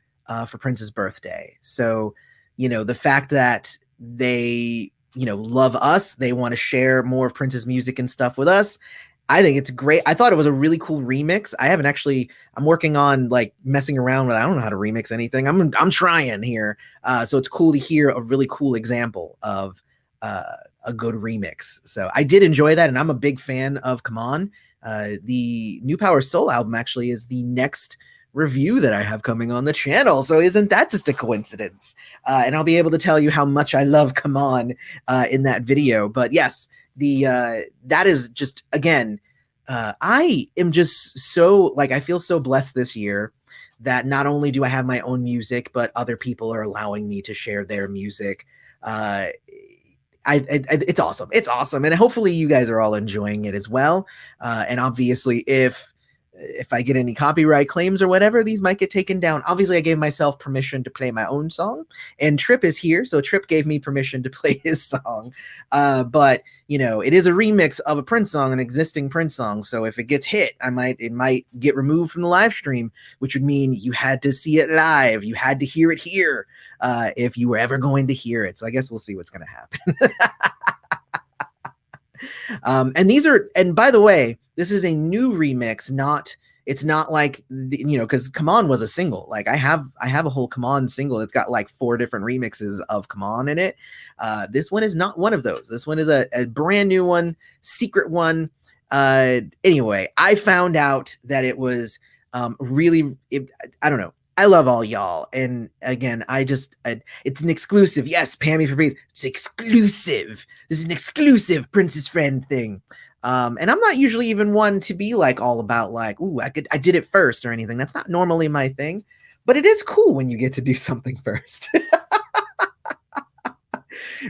for Prince's birthday. So, the fact that they, love us, they want to share more of Prince's music and stuff with us. I think it's great. I thought it was a really cool remix. I'm working on like messing around with, I don't know how to remix anything. I'm trying here. So it's cool to hear a really cool example of a good remix. So I did enjoy that. And I'm a big fan of Come On. The New Power Soul album actually is the next review that I have coming on the channel. So isn't that just a coincidence? And I'll be able to tell you how much I love Come On in that video. But yes, that is just, again, I am just so, like, I feel so blessed this year that not only do I have my own music, but other people are allowing me to share their music. It's awesome. It's awesome. And hopefully you guys are all enjoying it as well. And obviously if I get any copyright claims or whatever, these might get taken down. Obviously, I gave myself permission to play my own song, and Tripp is here, so Tripp gave me permission to play his song. But it is a remix of a Prince song, an existing Prince song. So if it gets hit, it might get removed from the live stream, which would mean you had to see it live. You had to hear it here if you were ever going to hear it. So I guess we'll see what's going to happen. And by the way, this is a new remix, it's not like, because Come On was a single. Like I have a whole Come On single that's got like 4 different remixes of Come On in it. This one is not one of those. This one is a brand new one, secret one. Anyway, I found out that it was I don't know. I love all y'all. And again, it's an exclusive. Yes, Pammy for Breeze. It's exclusive. This is an exclusive Prince's Friend thing. And I'm not usually even one to be like all about like, ooh, I did it first or anything. That's not normally my thing, but it is cool when you get to do something first.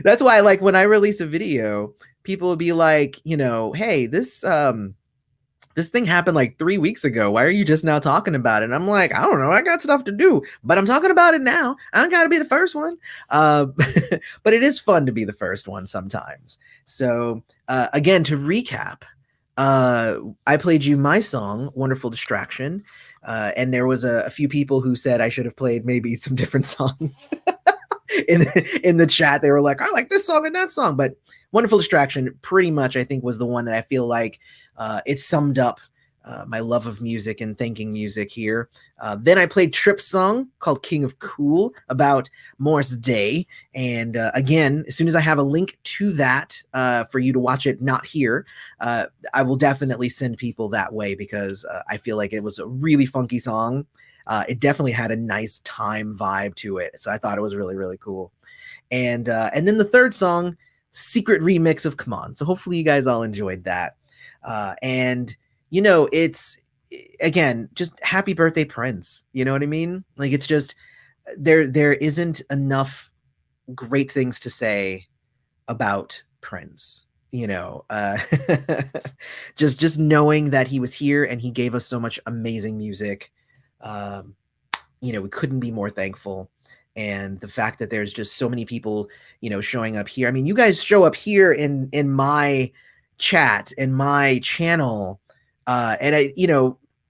That's why, like, when I release a video, people will be like, hey, this thing happened like 3 weeks ago. Why are you just now talking about it? And I'm like, I don't know. I got stuff to do, but I'm talking about it now. I don't got to be the first one. But it is fun to be the first one sometimes. So again, to recap, I played you my song, Wonderful Distraction. And there was a few people who said I should have played maybe some different songs in the chat. They were like, I like this song and that song, but Wonderful Distraction pretty much, I think, was the one that I feel like it summed up my love of music and thanking music here. Then I played Tripp's song called King of Cool about Morris Day. And again, as soon as I have a link to that for you to watch it, not here, I will definitely send people that way because I feel like it was a really funky song. It definitely had a nice time vibe to it. So I thought it was really, really cool. And then the third song, secret remix of Come On. So hopefully you guys all enjoyed that. And it's, again, just happy birthday, Prince. You know what I mean? Like, it's just, there isn't enough great things to say about Prince, just knowing that he was here and he gave us so much amazing music. We couldn't be more thankful. And the fact that there's just so many people, showing up here. I mean, you guys show up here in my chat, in my channel. And I,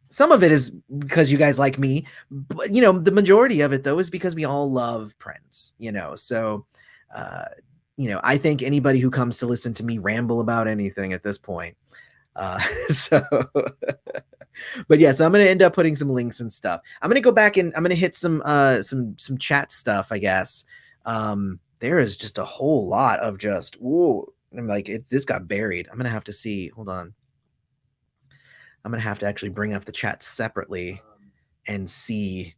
some of it is because you guys like me, but the majority of it though is because we all love Prince, so, I think anybody who comes to listen to me ramble about anything at this point. So, but yes, I'm going to end up putting some links and stuff. I'm going to go back and I'm going to hit some chat stuff, I guess. There is just a whole lot of just, whoa, I'm like, this got buried. I'm going to have to see, hold on. I'm going to have to actually bring up the chat separately and see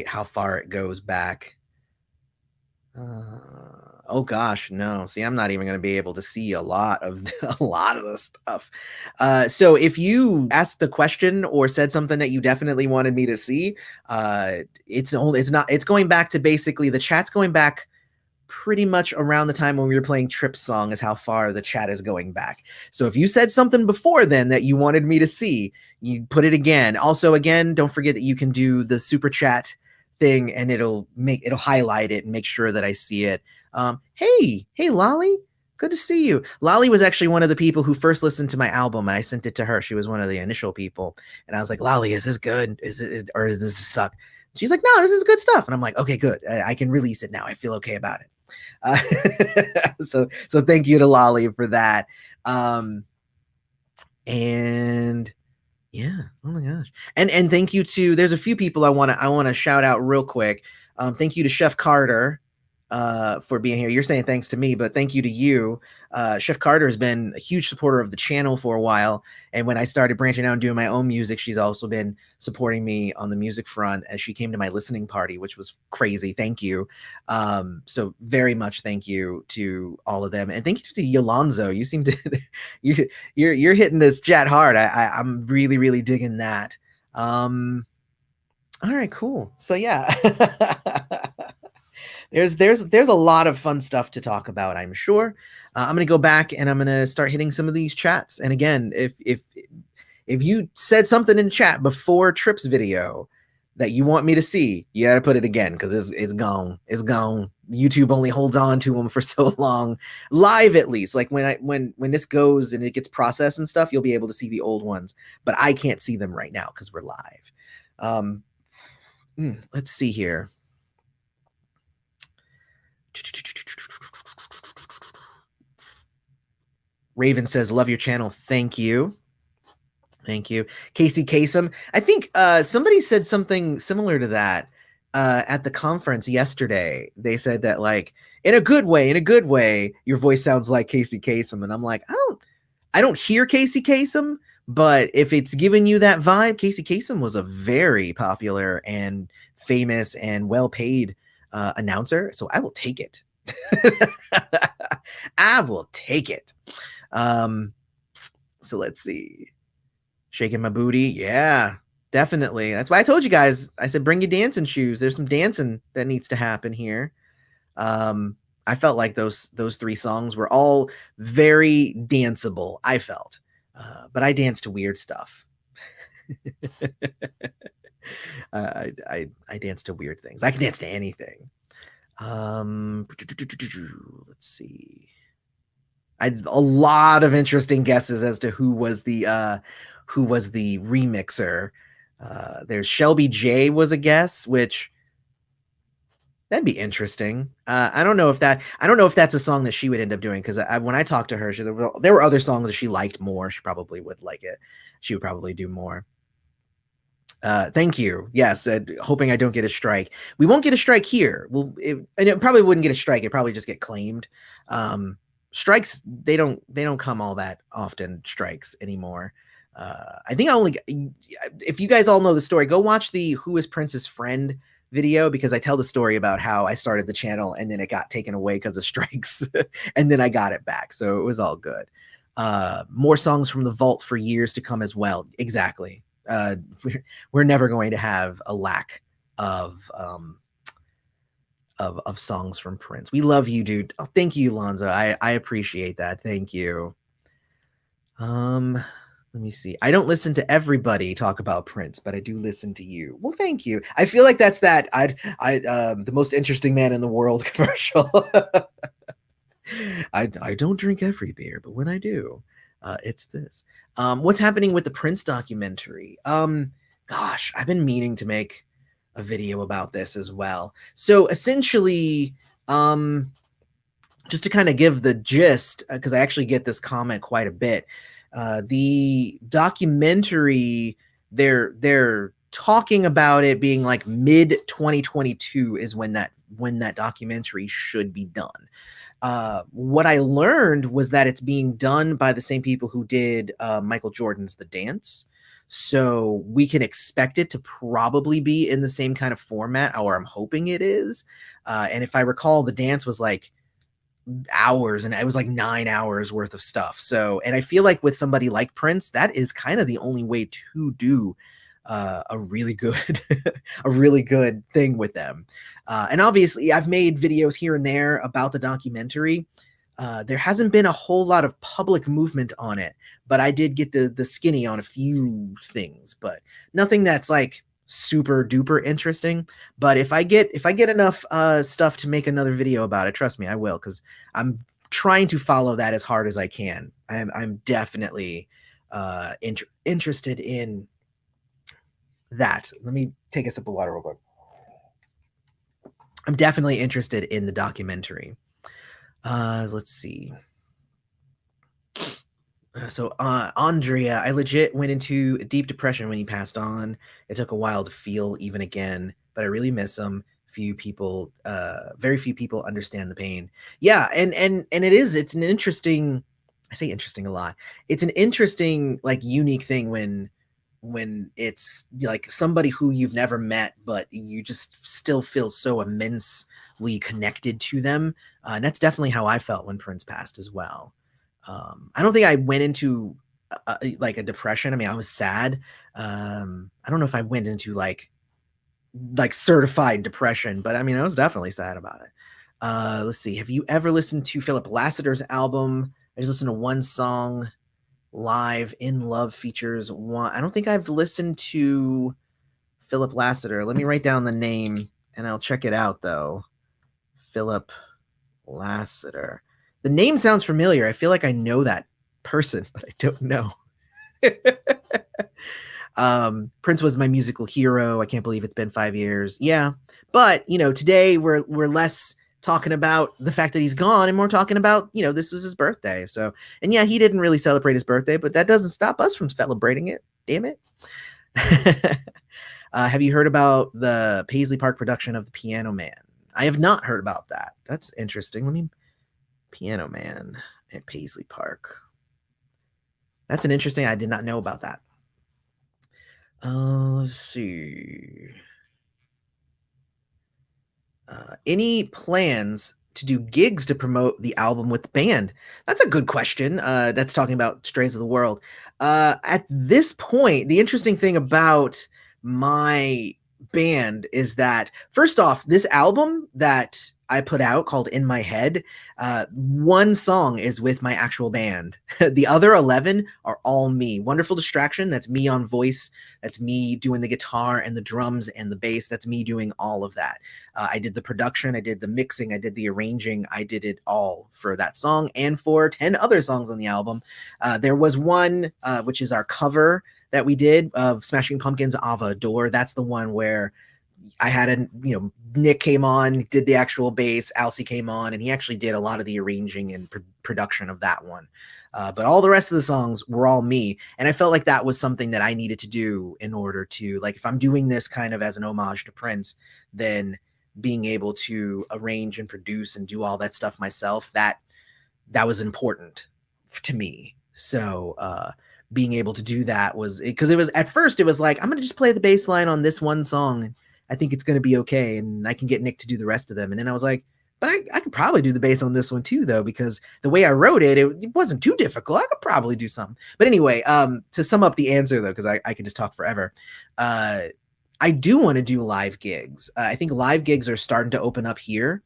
how far it goes back. Oh gosh, no. See, I'm not even going to be able to see a lot of the stuff. So if you asked the question or said something that you definitely wanted me to see, it's going back to basically the chat's going back pretty much around the time when we were playing Tripp's song is how far the chat is going back. So if you said something before then that you wanted me to see, you put it again. Also, again, don't forget that you can do the super chat thing, and it'll highlight it and make sure that I see it. Hey Lolly, good to see you. Lolly was actually one of the people who first listened to my album. I sent it to her. She was one of the initial people, and I was like, Lolly, is this good? Or is this suck? She's like, no, this is good stuff. And I'm like, okay, good. I can release it now. I feel okay about it. So thank you to Lolly for that. And yeah, oh my gosh. And thank you to, there's a few people I want to shout out real quick. Thank you to Chef Carter for being here. You're saying thanks to me, but thank you to you. Chef Carter has been a huge supporter of the channel for a while, and when I started branching out and doing my own music, she's also been supporting me on the music front, as she came to my listening party, which was crazy. Thank you. So very much thank you to all of them, and thank you to Yolonzo. You seem to you're hitting this chat hard. I'm really digging that. All right, cool. So yeah. There's a lot of fun stuff to talk about, I'm sure. I'm going to go back and I'm going to start hitting some of these chats. And again, if you said something in chat before Tripp's video that you want me to see, you got to put it again, because it's gone. It's gone. YouTube only holds on to them for so long. Live, at least. Like when this goes and it gets processed and stuff, you'll be able to see the old ones. But I can't see them right now because we're live. Let's see here. Raven says, love your channel. Thank you. Thank you. Casey Kasem. I think somebody said something similar to that at the conference yesterday. They said that, like, in a good way, your voice sounds like Casey Kasem. And I'm like, I don't hear Casey Kasem, but if it's giving you that vibe, Casey Kasem was a very popular and famous and well-paid announcer, so I will take it. I will take it. So let's see. Shaking my booty. Yeah, definitely. That's why I told you guys, I said, bring your dancing shoes. There's some dancing that needs to happen here. I felt like those three songs were all very danceable, I felt. But I dance to weird stuff. I dance to weird things. I can dance to anything. Let's see. I had a lot of interesting guesses as to who was the remixer. There's Shelby J was a guess, which that'd be interesting. I don't know if that's a song that she would end up doing, because when I talked to her, there were other songs that she liked more. She probably would like it. She would probably do more. Thank you. Yes, hoping I don't get a strike. We won't get a strike here. And it probably wouldn't get a strike. It probably just get claimed. Strikes, they don't come all that often. Strikes anymore. I think if you guys all know the story, go watch the Who is Prince's Friend video, because I tell the story about how I started the channel and then it got taken away because of strikes, and then I got it back. So it was all good. More songs from the vault for years to come as well. Exactly. We're never going to have a lack of songs from Prince. We love you, dude. Oh, thank you, Lonzo. I appreciate that. Thank you. Let me see. I don't listen to everybody talk about Prince, but I do listen to you. Well, thank you. I feel like that's that the most interesting man in the world commercial. I don't drink every beer, but when I do, it's this. What's happening with the Prince documentary? Gosh, I've been meaning to make a video about this as well. So essentially, just to kind of give the gist, because I actually get this comment quite a bit. The documentary, they're talking about it being like mid 2022 is when that documentary should be done. What I learned was that it's being done by the same people who did Michael Jordan's The Dance. So we can expect it to probably be in the same kind of format, or I'm hoping it is. And if I recall, The Dance was like hours, and it was like 9 hours worth of stuff. So, and I feel like with somebody like Prince, that is kind of the only way to do a really good a really good thing with them. And obviously I've made videos here and there about the documentary. There hasn't been a whole lot of public movement on it, but I did get the skinny on a few things, but nothing that's like super duper interesting. But if I get enough stuff to make another video about it, trust me, I will, because I'm trying to follow that as hard as I can. I'm definitely interested in that. Let me take a sip of water real quick. I'm definitely interested in the documentary. Let's see. So Andrea, I legit went into a deep depression when he passed on. It took a while to feel even again, but I really miss him. Very few people understand the pain. Yeah, and it's an interesting, I say interesting a lot. It's an interesting, like, unique thing when it's like somebody who you've never met, but you just still feel so immensely connected to them. And that's definitely how I felt when Prince passed as well. I don't think I went into like a depression. I mean, I was sad. I don't know if I went into like certified depression, but I mean, I was definitely sad about it. Let's see. Have you ever listened to Philip Lassiter's album? I just listened to one song live. In Love features one. I don't think I've listened to Philip Lassiter. Let me write down the name and I'll check it out though. Philip Lassiter. The name sounds familiar. I feel like I know that person, but I don't know. Prince was my musical hero. I can't believe it's been 5 years. Yeah. But, today we're less talking about the fact that he's gone and more talking about, this was his birthday. So, and yeah, he didn't really celebrate his birthday, but that doesn't stop us from celebrating it. Damn it. Have you heard about the Paisley Park production of The Piano Man? I have not heard about that. That's interesting. Piano Man at Paisley Park. That's an interesting, I did not know about that. Let's see. Any plans to do gigs to promote the album with the band? That's a good question. That's talking about Strays of the World. At this point, the interesting thing about my band is that, first off, this album that I put out called In My Head, one song is with my actual band. The other 11 are all me. Wonderful Distraction, that's me on voice. That's me doing the guitar and the drums and the bass. That's me doing all of that. I did the production, I did the mixing, I did the arranging. I did it all for that song and for 10 other songs on the album. There was one, which is our cover that we did of Smashing Pumpkins' Ava Adore. That's the one where I had Nick came on, did the actual bass, Alcy came on, and he actually did a lot of the arranging and production of that one. But all the rest of the songs were all me. And I felt like that was something that I needed to do in order to, like, if I'm doing this kind of as an homage to Prince, then being able to arrange and produce and do all that stuff myself, that was important to me. So, being able to do that was, because it was, at first it was like, I'm going to just play the bass line on this one song, and I think it's going to be okay, and I can get Nick to do the rest of them. And then I was like, but I could probably do the bass on this one too, though, because the way I wrote it, it wasn't too difficult. I could probably do something. But anyway, to sum up the answer, though, because I could just talk forever, I do want to do live gigs. I think live gigs are starting to open up here.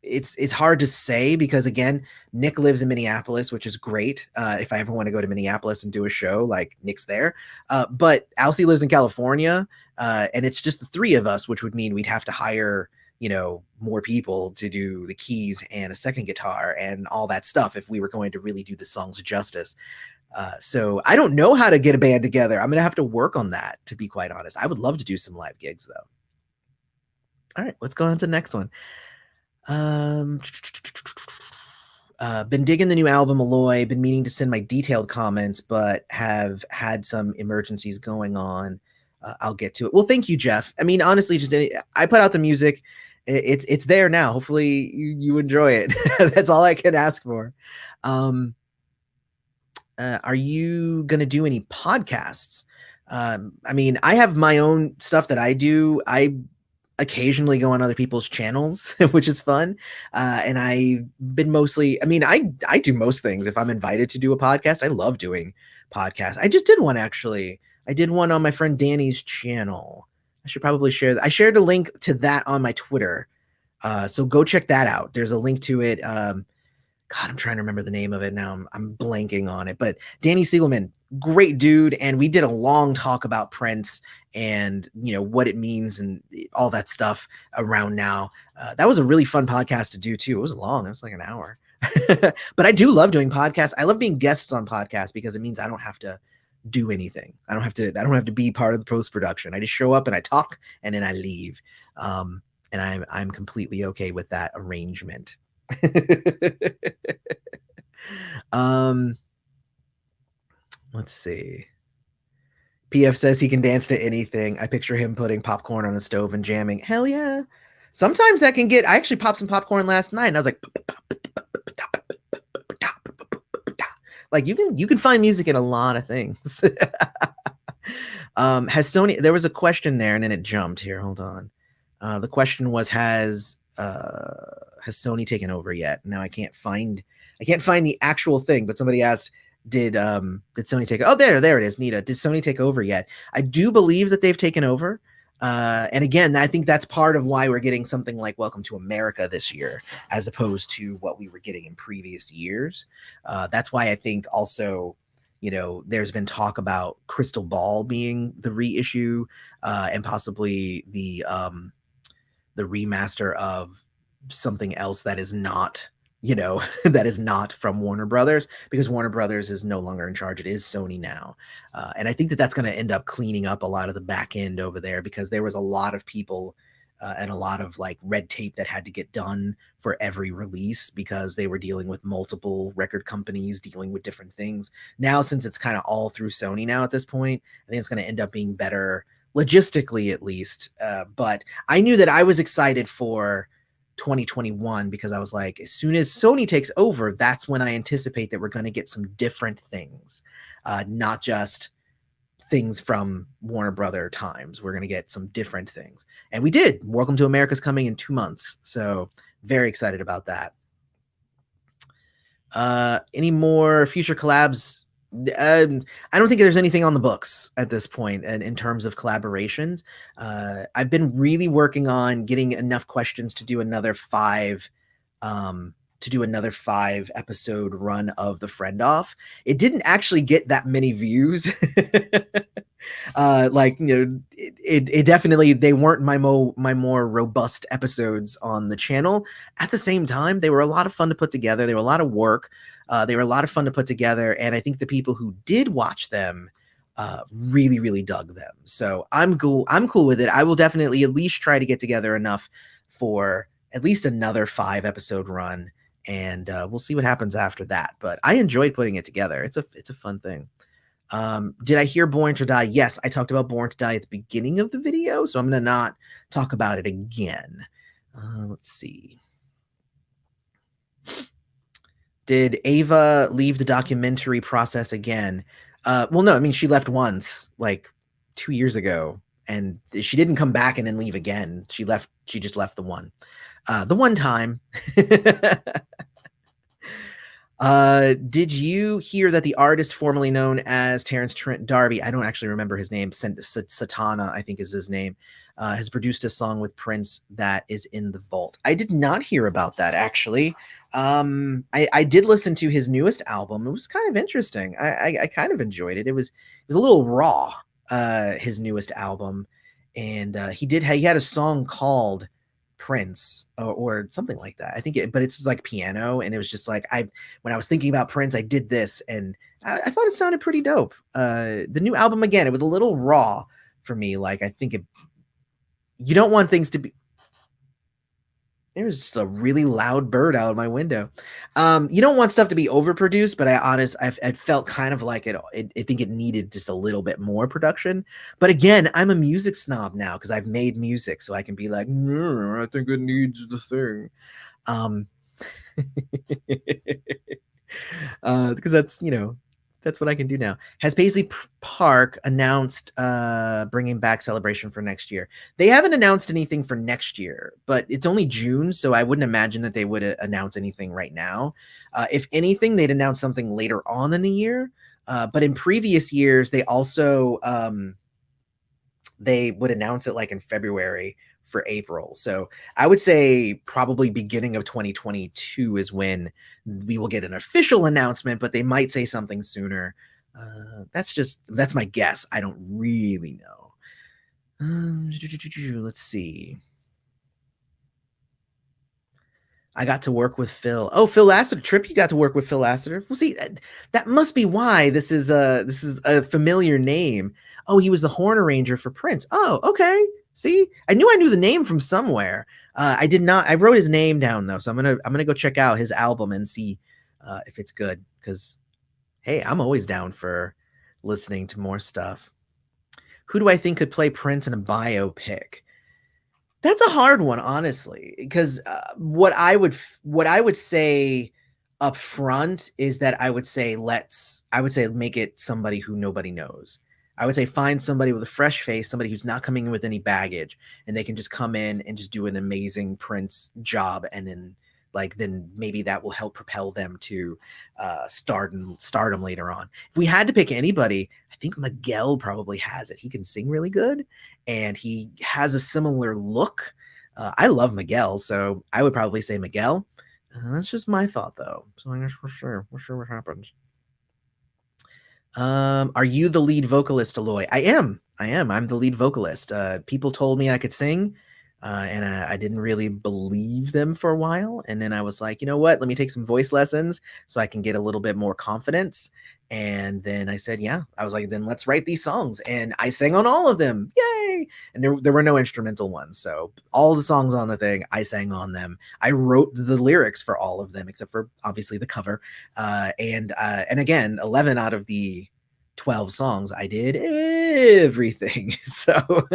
It's hard to say because, again, Nick lives in Minneapolis, which is great. If I ever want to go to Minneapolis and do a show, like, Nick's there. But Alcy lives in California, and it's just the three of us, which would mean we'd have to hire, more people to do the keys and a second guitar and all that stuff if we were going to really do the songs justice. So I don't know how to get a band together. I'm going to have to work on that, to be quite honest. I would love to do some live gigs, though. All right, let's go on to the next one. Been digging the new album Alloy, been meaning to send my detailed comments, but have had some emergencies going on. I'll get to it. Well, thank you, Jeff. I mean, honestly, I put out the music. It's there now. Hopefully you enjoy it. That's all I can ask for. Are you going to do any podcasts? I mean, I have my own stuff that I do. I occasionally go on other people's channels, which is fun. And I've been mostly, I mean, I do most things. If I'm invited to do a podcast, I love doing podcasts. I just did one, actually. I did one on my friend Danny's channel. I should probably share that. I shared a link to that on my Twitter. So go check that out. There's a link to it. God, I'm trying to remember the name of it now. I'm blanking on it. But Danny Siegelman, great dude, and we did a long talk about Prince and what it means and all that stuff around now. That was a really fun podcast to do too. It was long. It was like an hour. But I do love doing podcasts. I love being guests on podcasts because it means I don't have to do anything. I don't have to be part of the post production. I just show up and I talk and then I leave. And I'm completely okay with that arrangement. Let's see. PF says he can dance to anything. I picture him putting popcorn on the stove and jamming. Hell yeah. Sometimes that can get, I actually popped some popcorn last night and I was like, you can find music in a lot of things. Has Sony, there was a question there and then it jumped here. Hold on. The question was, has Sony taken over yet? Now I can't find the actual thing, but somebody asked, did Sony take, oh, there it is, Nita. Did Sony take over yet? I do believe that they've taken over. And again, I think that's part of why we're getting something like Welcome to America this year, as opposed to what we were getting in previous years. That's why I think also, there's been talk about Crystal Ball being the reissue, and possibly the remaster of something else that is not, that is not from Warner Brothers, because Warner Brothers is no longer in charge. It is Sony now. And I think that that's going to end up cleaning up a lot of the back end over there, because there was a lot of people and a lot of like red tape that had to get done for every release, because they were dealing with multiple record companies dealing with different things. Now, since it's kind of all through Sony now at this point, I think it's going to end up being better logistically, at least. But I knew that I was excited for 2021, because I was like, as soon as Sony takes over, that's when I anticipate that we're going to get some different things, not just things from Warner Brother times. We're going to get some different things. And we did. Welcome to America's coming in 2 months. So very excited about that. Any more future collabs? I don't think there's anything on the books at this point, and in terms of collaborations. I've been really working on getting enough questions to do another 5 episode run of the Friend Off. It didn't actually get that many views. It definitely, they weren't my more robust episodes on the channel. At the same time, they were a lot of fun to put together. They were a lot of work. They were a lot of fun to put together, and I think the people who did watch them really, really dug them. So I'm cool with it. I will definitely at least try to get together enough for at least another 5 episode run, and we'll see what happens after that. But I enjoyed putting it together. It's a fun thing. Did I hear Born to Die? Yes, I talked about Born to Die at the beginning of the video, so I'm going to not talk about it again. Let's see. Did Ava leave the documentary process again? Well, no, I mean, she left once, like 2 years ago, and she didn't come back and then leave again. She just left the one time. Did you hear that the artist formerly known as Terrence Trent D'Arby, I don't actually remember his name, Satana, I think is his name, has produced a song with Prince that is in the vault? I did not hear about that, actually. I did listen to his newest album. It was kind of interesting. I kind of enjoyed it. It was a little raw, his newest album. And he had a song called Prince or something like that. I think but it's like piano, and it was just like, when I was thinking about Prince, I did this, and I thought it sounded pretty dope. The new album, again, it was a little raw for me. Like, I think you don't want things to be. There was just a really loud bird out of my window. You don't want stuff to be overproduced, but I felt kind of like I think it needed just a little bit more production. But again, I'm a music snob now because I've made music, so I can be like, I think it needs the thing. Because that's what I can do now. Has Paisley Park announced bringing back Celebration for next year? They haven't announced anything for next year, but it's only June, so I wouldn't imagine that they would announce anything right now. If anything, they'd announce something later on in the year. But in previous years, they also they would announce it like in February for April. So I would say probably beginning of 2022 is when we will get an official announcement, but they might say something sooner. That's my guess. I don't really know. Let's see. I got to work with Phil. Oh, Phil Lassiter. Tripp, you got to work with Phil Lassiter. Well, see, that must be why this is a familiar name. Oh, he was the horn arranger for Prince. Oh, okay. See, I knew the name from somewhere. I did not. I wrote his name down though, so I'm gonna go check out his album and see if it's good. Because hey, I'm always down for listening to more stuff. Who do I think could play Prince in a biopic? That's a hard one, honestly, because what I would say up front is that I would say make it somebody who nobody knows. I would say find somebody with a fresh face, somebody who's not coming in with any baggage, and they can just come in and just do an amazing Prince job, and then maybe that will help propel them to stardom later on. If we had to pick anybody, I think Miguel probably has it. He can sing really good, and he has a similar look. I love Miguel, so I would probably say Miguel. That's just my thought, though. So I guess we'll sure what happens. Are you the lead vocalist, Aloy? I am. I'm the lead vocalist. People told me I could sing. And I didn't really believe them for a while. And then I was like, you know what? Let me take some voice lessons so I can get a little bit more confidence. And then I said, yeah. I was like, then let's write these songs. And I sang on all of them. Yay! And there were no instrumental ones. So all the songs on the thing, I sang on them. I wrote the lyrics for all of them, except for obviously the cover. And again, 11 out of the 12 songs, I did everything. So...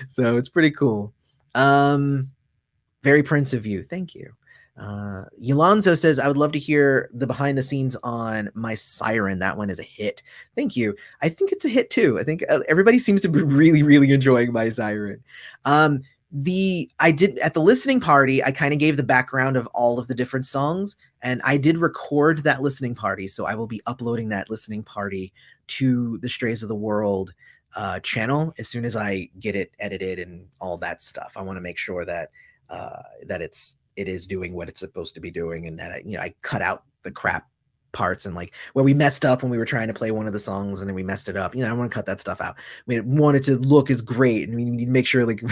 So it's pretty cool. Very Prince of you. Thank you. Yolonzo says, I would love to hear the behind the scenes on My Siren. That one is a hit. Thank you. I think it's a hit too. I think everybody seems to be really, really enjoying My Siren. I did at the listening party, I kind of gave the background of all of the different songs, and I did record that listening party. So I will be uploading that listening party to the Strays of the World channel as soon as I get it edited and all that stuff. I want to make sure that it is doing what it's supposed to be doing, and that I cut out the crap parts and like where we messed up when we were trying to play one of the songs and then we messed it up. I want to cut that stuff out. We want it to look as great, and we need to make sure like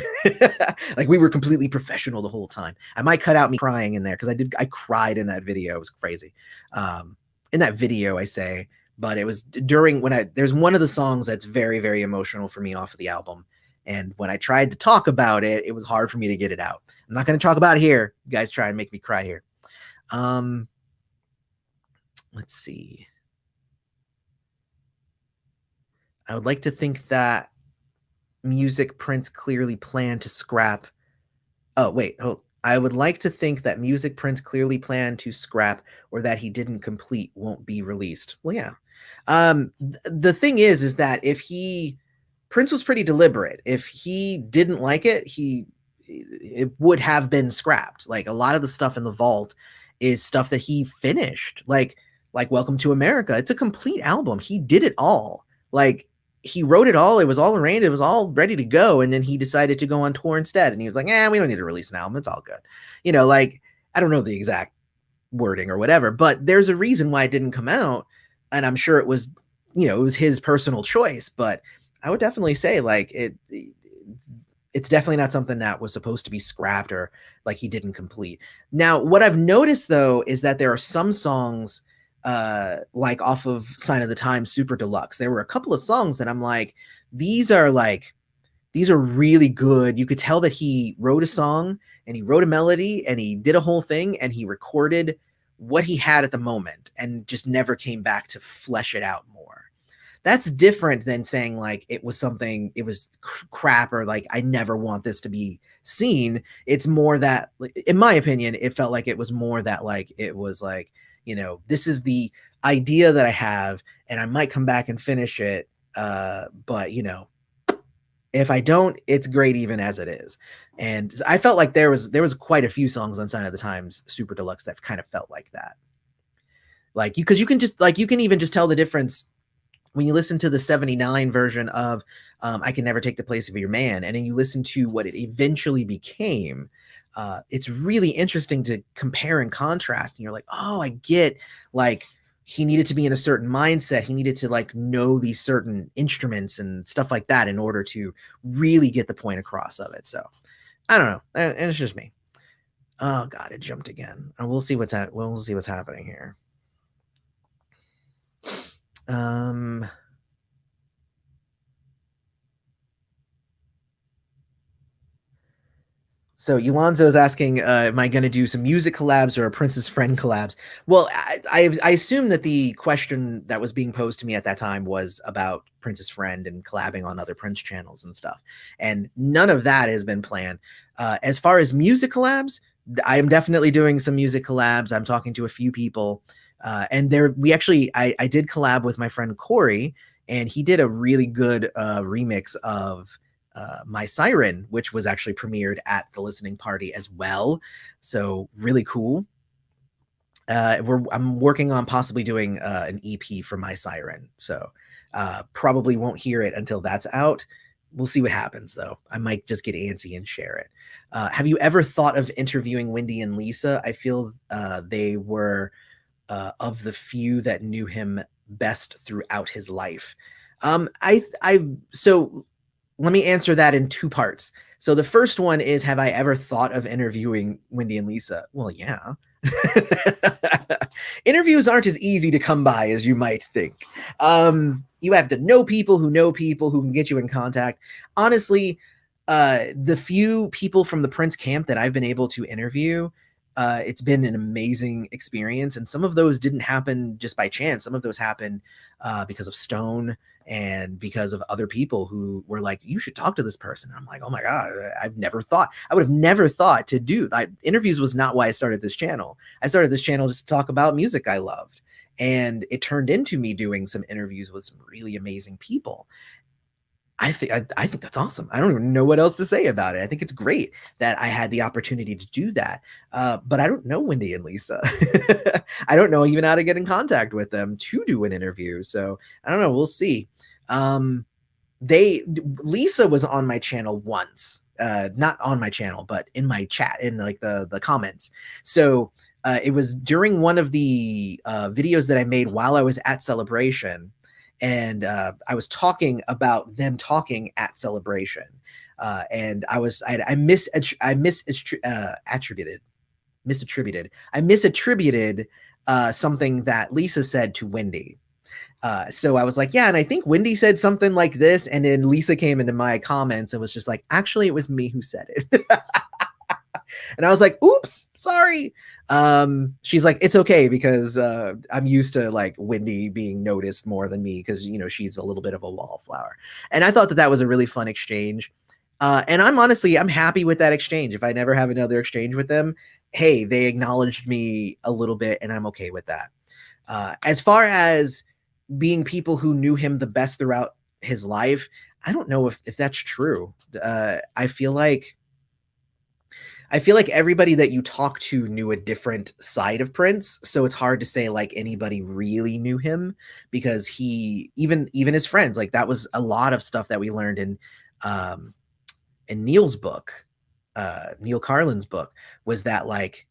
like we were completely professional the whole time. I might cut out me crying in there because I cried in that video. It was crazy. In that video, I say. But it was during there's one of the songs that's very, very emotional for me off of the album. And when I tried to talk about it, it was hard for me to get it out. I'm not going to talk about it here. You guys try and make me cry here. Let's see. I would like to think that music Prince clearly planned to scrap. Oh, wait. I would like to think that music Prince clearly planned to scrap or that he didn't complete won't be released. Well, yeah. The thing is that Prince was pretty deliberate. If he didn't like it, it would have been scrapped. Like a lot of the stuff in the vault is stuff that he finished. Like Welcome to America. It's a complete album. He did it all. Like he wrote it all. It was all arranged. It was all ready to go. And then he decided to go on tour instead. And he was like, we don't need to release an album. It's all good. I don't know the exact wording or whatever, but there's a reason why it didn't come out. And I'm sure it was, it was his personal choice, but I would definitely say like it's definitely not something that was supposed to be scrapped or like he didn't complete. Now, what I've noticed though, is that there are some songs like off of Sign of the Times Super Deluxe. There were a couple of songs that I'm like, these are really good. You could tell that he wrote a song and he wrote a melody and he did a whole thing and he recorded what he had at the moment and just never came back to flesh it out more. That's different than saying like it was crap or like I never want this to be seen. It's more that, in my opinion, it felt like it was more that like it was like, this is the idea that I have and I might come back and finish it. But if I don't, it's great even as it is. And I felt like there was quite a few songs on Sign of the Times Super Deluxe that kind of felt like that. Like because you can even just tell the difference when you listen to the 79 version of I Can Never Take the Place of Your Man, and then you listen to what it eventually became, it's really interesting to compare and contrast. And you're like, oh, I get, like, he needed to be in a certain mindset. He needed to like know these certain instruments and stuff like that in order to really get the point across of it. So I don't know. And it's just me. Oh God, it jumped again. We'll see what's we'll see what's happening here. So Yolonzo is asking, am I going to do some music collabs or a Prince's Friend collabs? Well, I assume that the question that was being posed to me at that time was about Prince's Friend and collabing on other Prince channels and stuff. And none of that has been planned. As far as music collabs, I am definitely doing some music collabs. I'm talking to a few people. And I did collab with my friend Corey, and he did a really good remix of My Siren, which was actually premiered at the listening party as well. So really cool. I'm working on possibly doing an EP for My Siren. So probably won't hear it until that's out. We'll see what happens, though. I might just get antsy and share it. Have you ever thought of interviewing Wendy and Lisa? I feel they were of the few that knew him best throughout his life. So let me answer that in two parts. So the first one is, have I ever thought of interviewing Wendy and Lisa? Well, yeah. Interviews aren't as easy to come by as you might think. You have to know people who can get you in contact. Honestly, the few people from the Prince camp that I've been able to interview, it's been an amazing experience. And some of those didn't happen just by chance. Some of those happened because of Stone and because of other people who were like, you should talk to this person. And I'm like, oh my God, I would have never thought to do interviews was not why I started this channel. I started this channel just to talk about music I loved. And it turned into me doing some interviews with some really amazing people. I think that's awesome. I don't even know what else to say about it. I think it's great that I had the opportunity to do that. But I don't know Wendy and Lisa. I don't know even how to get in contact with them to do an interview. So I don't know. We'll see. Lisa was on my channel once, not on my channel, but in my chat, in like the comments. So it was during one of the videos that I made while I was at Celebration. And I was talking about them talking at Celebration, and I misattributed something that Lisa said to Wendy. So I was like, yeah, and I think Wendy said something like this, and then Lisa came into my comments and was just like, actually, it was me who said it. And I was like, oops, sorry. She's like, it's okay, because I'm used to like Wendy being noticed more than me, because she's a little bit of a wallflower. And I thought that was a really fun exchange. And I'm happy with that exchange. If I never have another exchange with them, hey, they acknowledged me a little bit, and I'm okay with that. As far as being people who knew him the best throughout his life, I don't know if that's true. I feel like everybody that you talk to knew a different side of Prince. So it's hard to say like anybody really knew him, because even his friends, like that was a lot of stuff that we learned in Neil's book, Neil Carlin's book, was that like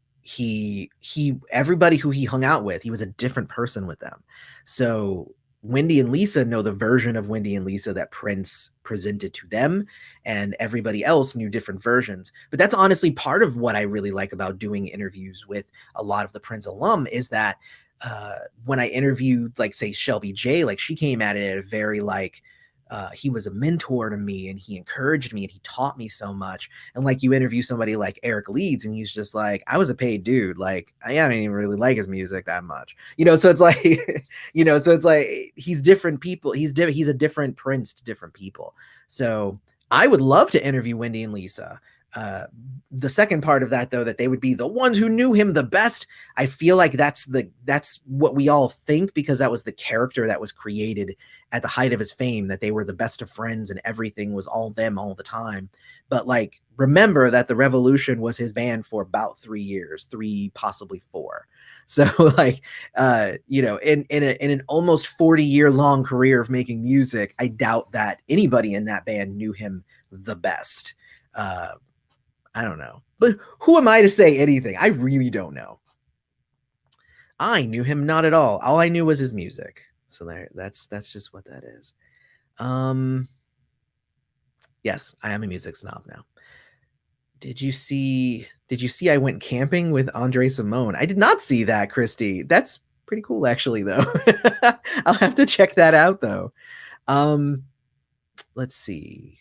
everybody who he hung out with, he was a different person with them. So Wendy and Lisa know the version of Wendy and Lisa that Prince presented to them, and everybody else knew different versions. But that's honestly part of what I really like about doing interviews with a lot of the Prince alum, is that when I interviewed, like, say, Shelby J, like, she came at it at a very like, he was a mentor to me, and he encouraged me, and he taught me so much. And like, you interview somebody like Eric Leeds, and he's just like, I was a paid dude. Like, I didn't even really like his music that much, so it's like, so it's like, he's different people. He's a different Prince to different people. So I would love to interview Wendy and Lisa. The second part of that, though, that they would be the ones who knew him the best, I feel like that's what we all think, because that was the character that was created at the height of his fame, that they were the best of friends and everything was all them all the time. But like, remember that the Revolution was his band for about 3 years, 3 possibly 4. So like in an almost 40-year long career of making music, I doubt that anybody in that band knew him the best. I don't know, but who am I to say anything? I really don't know. I knew him not at all I knew was his music. So that's just what that is. Yes, I am a music snob now. Did you see I went camping with Andre Simone? I did not see that, Christy. That's pretty cool actually though. I'll have to check that out though. Let's see.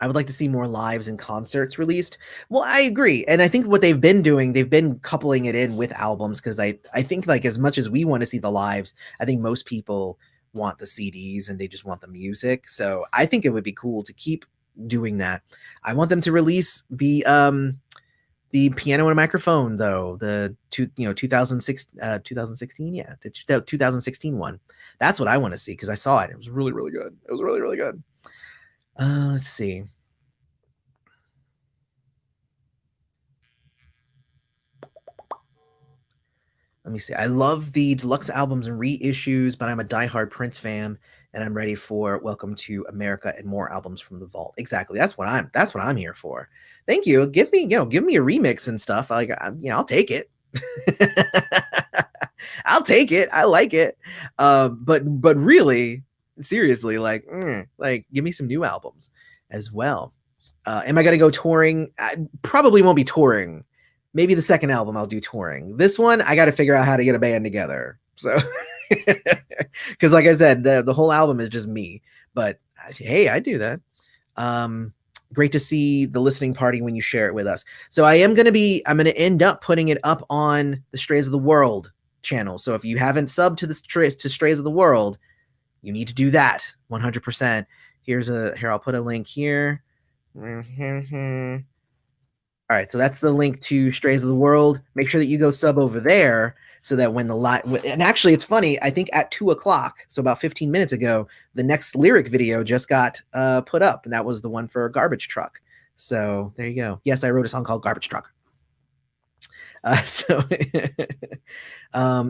I would like to see more lives and concerts released. Well, I agree. And I think what they've been doing, they've been coupling it in with albums because I think like as much as we want to see the lives, I think most people want the CDs and they just want the music. So I think it would be cool to keep doing that. I want them to release the piano and a microphone though, the 2016, yeah, the 2016 one. That's what I want to see because I saw it. It was really, really good. It was really, really good. Let's see. Let me see. I love the deluxe albums and reissues, but I'm a diehard Prince fan, and I'm ready for Welcome to America and more albums from the vault. Exactly. That's what I'm here for. Thank you. Give me a remix and stuff. Like, I'll take it. I'll take it. I like it. But really, seriously, like give me some new albums as well. Am I gonna go touring? I probably won't be touring. Maybe the second album I'll do touring. This one I got to figure out how to get a band together. So, because like I said, the whole album is just me. But hey, I do that. Great to see the listening party when you share it with us. So I'm going to end up putting it up on the Strays of the World channel. So if you haven't subbed to Strays of the World, you need to do that 100%. Here, I'll put a link here. All right, so that's the link to Strays of the World. Make sure that you go sub over there so that when the live, and actually it's funny, I think at 2:00, so about 15 minutes ago, the next lyric video just got put up, and that was the one for Garbage Truck. So there you go. Yes, I wrote a song called Garbage Truck. So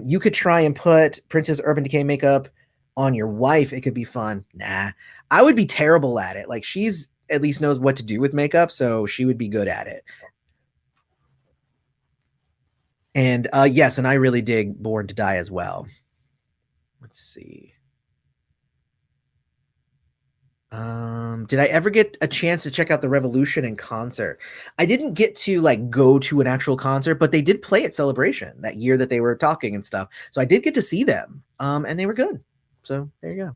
you could try and put Princess Urban Decay makeup on your wife. It could be fun. Nah, I would be terrible at it. Like she's at least knows what to do with makeup, so she would be good at it. And yes, and I really dig Born to Die as well. Let's see. Did I ever get a chance to check out the Revolution in concert? I didn't get to like go to an actual concert, but they did play at Celebration that year that they were talking and stuff. So I did get to see them. And they were good. So there you go.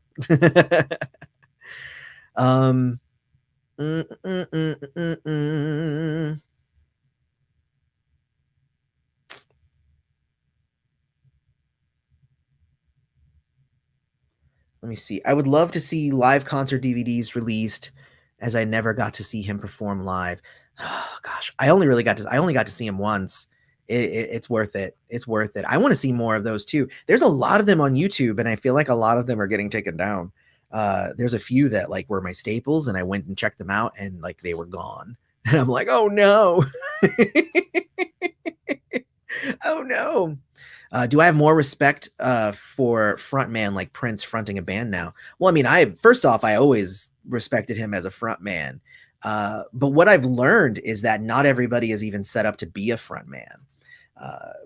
Let me see. I would love to see live concert DVDs released, as I never got to see him perform live. Oh, gosh, I only got to see him once. It's worth it. It's worth it. I want to see more of those too. There's a lot of them on YouTube, and I feel like a lot of them are getting taken down. There's a few that like were my staples, and I went and checked them out, and like they were gone. And I'm like, oh no. Oh no. Do I have more respect for frontman like Prince fronting a band now? Well, I mean, first off, I always respected him as a frontman. But what I've learned is that not everybody is even set up to be a frontman.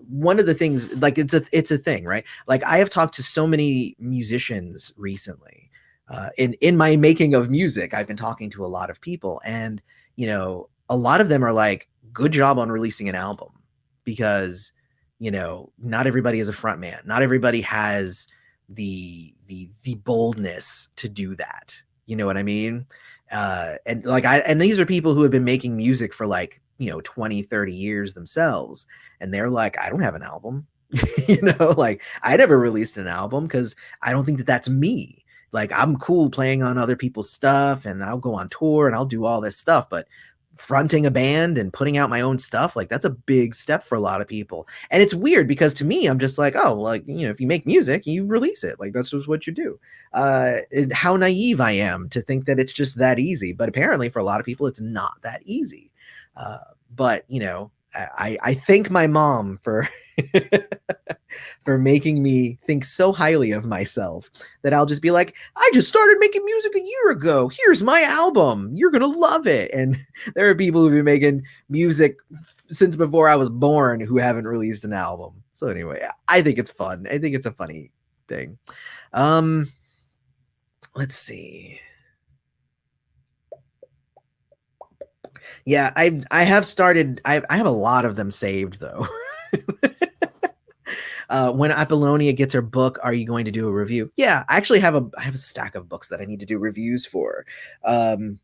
One of the things, like it's a thing, right? Like I have talked to so many musicians recently. In my making of music, I've been talking to a lot of people, and a lot of them are like, good job on releasing an album, because not everybody is a front man. Not everybody has the boldness to do that. You know what I mean? And these are people who have been making music for like, 20, 30 years themselves. And they're like, I don't have an album. Like I never released an album because I don't think that that's me. Like I'm cool playing on other people's stuff, and I'll go on tour and I'll do all this stuff, but fronting a band and putting out my own stuff, like that's a big step for a lot of people. And it's weird because to me, I'm just like, oh, like, you know, if you make music, you release it. Like that's just what you do. And how naive I am to think that it's just that easy. But apparently for a lot of people, it's not that easy. But you know, I thank my mom for for making me think so highly of myself that I'll just be like, I just started making music a year ago. Here's my album. You're going to love it. And there are people who've been making music since before I was born who haven't released an album. So anyway, I think it's fun. I think it's a funny thing. Let's see. Yeah, I have started. I have a lot of them saved though. When Apollonia gets her book, are you going to do a review? Yeah, I actually have a stack of books that I need to do reviews for. And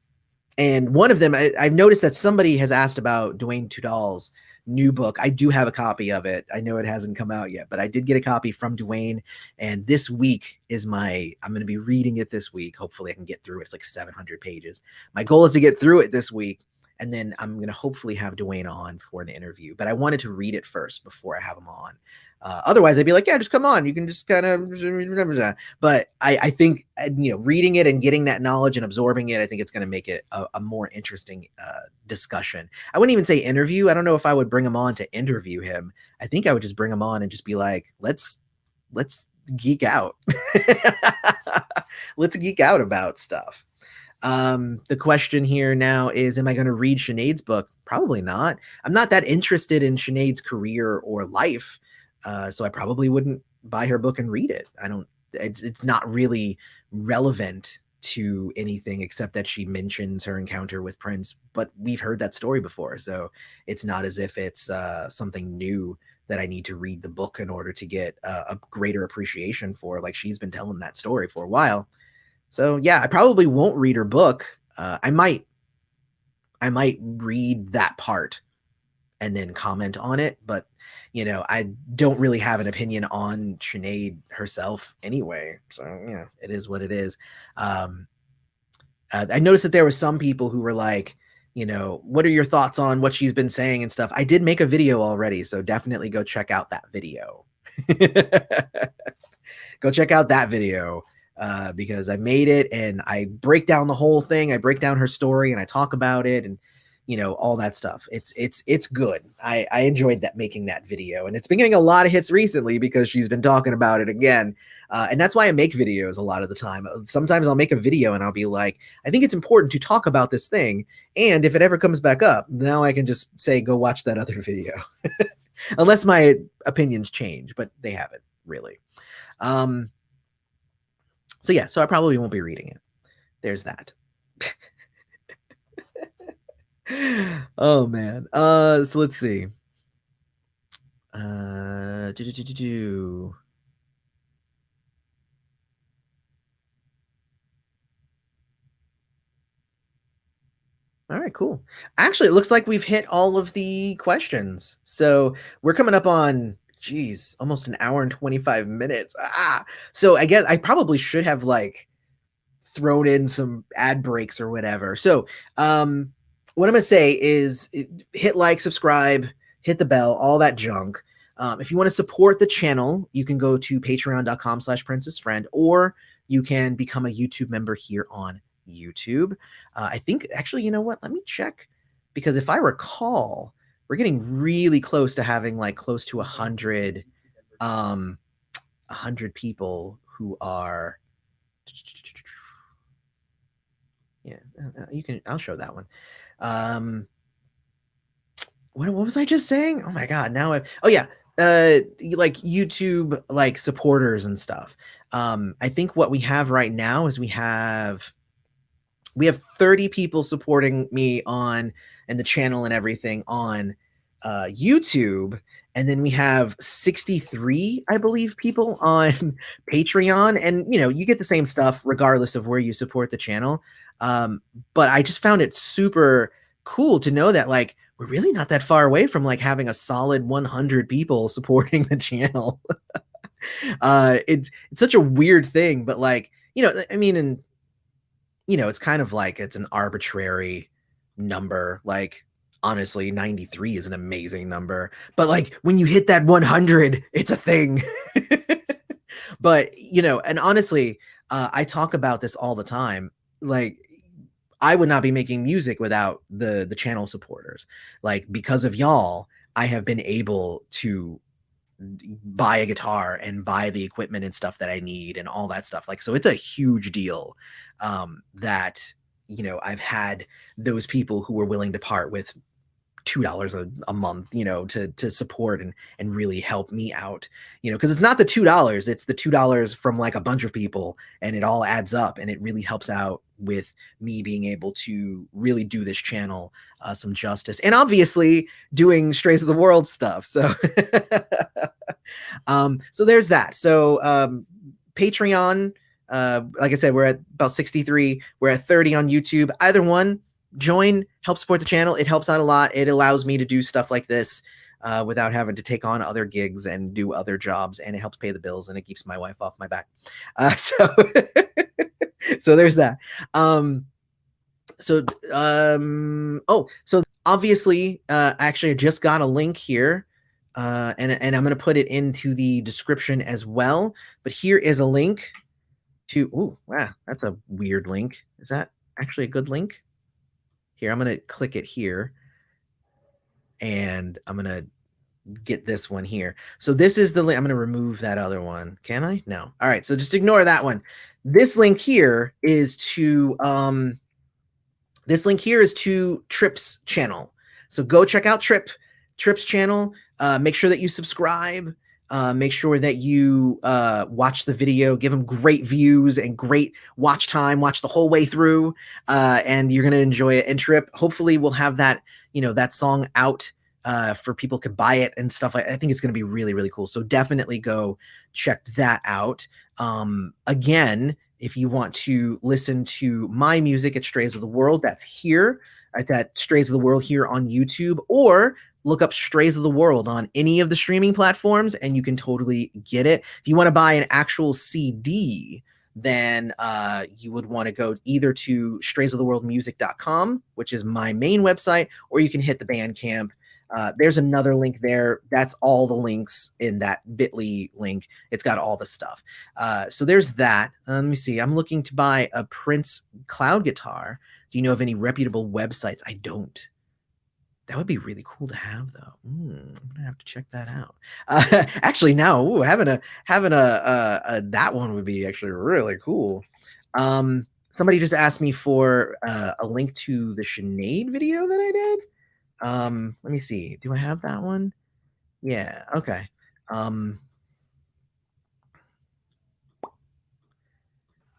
one of them, I've noticed that somebody has asked about Dwayne Tudal's new book. I do have a copy of it. I know it hasn't come out yet, but I did get a copy from Dwayne. And this week is I'm going to be reading it this week. Hopefully I can get through it. It's like 700 pages. My goal is to get through it this week. And then I'm going to hopefully have Dwayne on for an interview. But I wanted to read it first before I have him on. Otherwise, I'd be like, yeah, just come on. You can just kind of remember that. But I think, you know, reading it and getting that knowledge and absorbing it, I think it's going to make it a more interesting discussion. I wouldn't even say interview. I don't know if I would bring him on to interview him. I think I would just bring him on and just be like, let's geek out. Let's geek out about stuff. The question here now is, am I going to read Sinead's book? Probably not. I'm not that interested in Sinead's career or life. So I probably wouldn't buy her book and read it. It's not really relevant to anything except that she mentions her encounter with Prince, but we've heard that story before. So it's not as if it's something new that I need to read the book in order to get a greater appreciation for. Like, she's been telling that story for a while. So yeah, I probably won't read her book. I might read that part and then comment on it, but you know, I don't really have an opinion on Sinead herself anyway. So yeah, it is what it is. I noticed that there were some people who were like, you know, what are your thoughts on what she's been saying and stuff? I did make a video already, so definitely go check out that video. Go check out that video. Because I made it and I break down the whole thing. I break down her story and I talk about it and, you know, all that stuff. It's good. I enjoyed making that video, and it's been getting a lot of hits recently because she's been talking about it again. And that's why I make videos a lot of the time. Sometimes I'll make a video and I'll be like, I think it's important to talk about this thing. And if it ever comes back up, now I can just say, go watch that other video. Unless my opinions change, but they haven't really. So yeah, so I probably won't be reading it. There's that. Oh man. So let's see. All right, cool. Actually, it looks like we've hit all of the questions. So we're coming up on, geez, almost an hour and 25 minutes. So I guess I probably should have like thrown in some ad breaks or whatever. So what I'm gonna say is hit like, subscribe, hit the bell, all that junk. If you want to support the channel, you can go to patreon.com/princessfriend, or you can become a YouTube member here on YouTube. I think actually, you know what? Let me check, because if I recall, we're getting really close to having like close to 100 people who are, yeah, you can, I'll show that one. What was I just saying? Oh my God. Now oh yeah. Like YouTube, like supporters and stuff. I think what we have right now is we have 30 people supporting me on, and the channel and everything on YouTube. And then we have 63, I believe, people on Patreon. And, you know, you get the same stuff regardless of where you support the channel. But I just found it super cool to know that, like, we're really not that far away from like having a solid 100 people supporting the channel. It's such a weird thing, but like, you know, I mean, and you know, it's kind of like it's an arbitrary number. Like, honestly, 93 is an amazing number. But like when you hit that 100, it's a thing. But and honestly, I talk about this all the time. Like, I would not be making music without the channel supporters. Like, because of y'all, I have been able to buy a guitar and buy the equipment and stuff that I need and all that stuff. Like, so it's a huge deal that I've had those people who were willing to part with $2 a month, to support and really help me out, because it's not the $2, it's the $2 from like a bunch of people, and it all adds up, and it really helps out with me being able to really do this channel some justice, and obviously doing Strays of the World stuff. So, so there's that. So, Patreon, like I said, we're at about 63. We're at 30 on YouTube. Either one, join, help support the channel. It helps out a lot. It allows me to do stuff like this without having to take on other gigs and do other jobs, and it helps pay the bills, and it keeps my wife off my back. So so there's that. So obviously, actually I just got a link here, and I'm going to put it into the description as well. But here is a link to, wow, that's a weird link. Is that actually a good link? Here, I'm going to click it here, and I'm going to get this one here. So this is the link. I'm going to remove that other one. Can I? No. All right. So just ignore that one. This link here is to Tripp's channel. So go check out Tripp's channel. Make sure that you subscribe. Make sure that you watch the video, give them great views and great watch time, watch the whole way through, and you're going to enjoy it. And Tripp, hopefully we'll have that, that song out for people to buy it and stuff. I think it's going to be really, really cool. So definitely go check that out. Again, if you want to listen to my music at Strays of the World, that's here. It's at Strays of the World here on YouTube, or look up Strays of the World on any of the streaming platforms, and you can totally get it. If you want to buy an actual CD, then you would want to go either to straysoftheworldmusic.com, which is my main website, or you can hit the Bandcamp. There's another link there. That's all the links in that bit.ly link. It's got all the stuff. So there's that. Let me see. I'm looking to buy a Prince cloud guitar. Do you know of any reputable websites? I don't. That would be really cool to have, though. I'm gonna have to check that out. Actually, now having that one would be actually really cool. Somebody just asked me for a link to the Sinead video that I did. Let me see. Do I have that one? Yeah. Okay.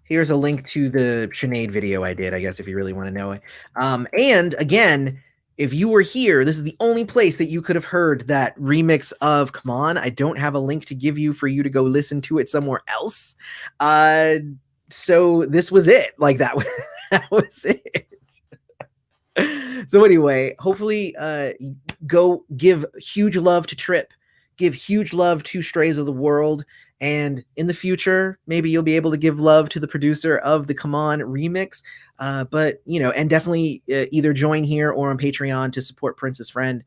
Here's a link to the Sinead video I did, I guess, if you really want to know it. And again, if you were here, this is the only place that you could have heard that remix of Come On. I don't have a link to give you for you to go listen to it somewhere else. So this was it. Like that was it. So anyway, hopefully go give huge love to Tripp, give huge love to Strays of the World, and in the future, maybe you'll be able to give love to the producer of the Come On remix. But, and definitely either join here or on Patreon to support Prince's friend.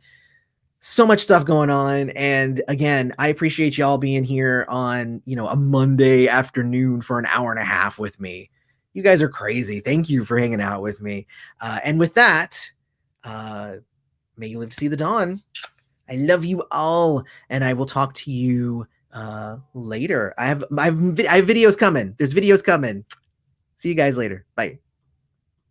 So much stuff going on. And again, I appreciate y'all being here on, a Monday afternoon for an hour and a half with me. You guys are crazy. Thank you for hanging out with me. And with that, may you live to see the dawn. I love you all, and I will talk to you later. I have videos coming. There's videos coming. See you guys later. Bye.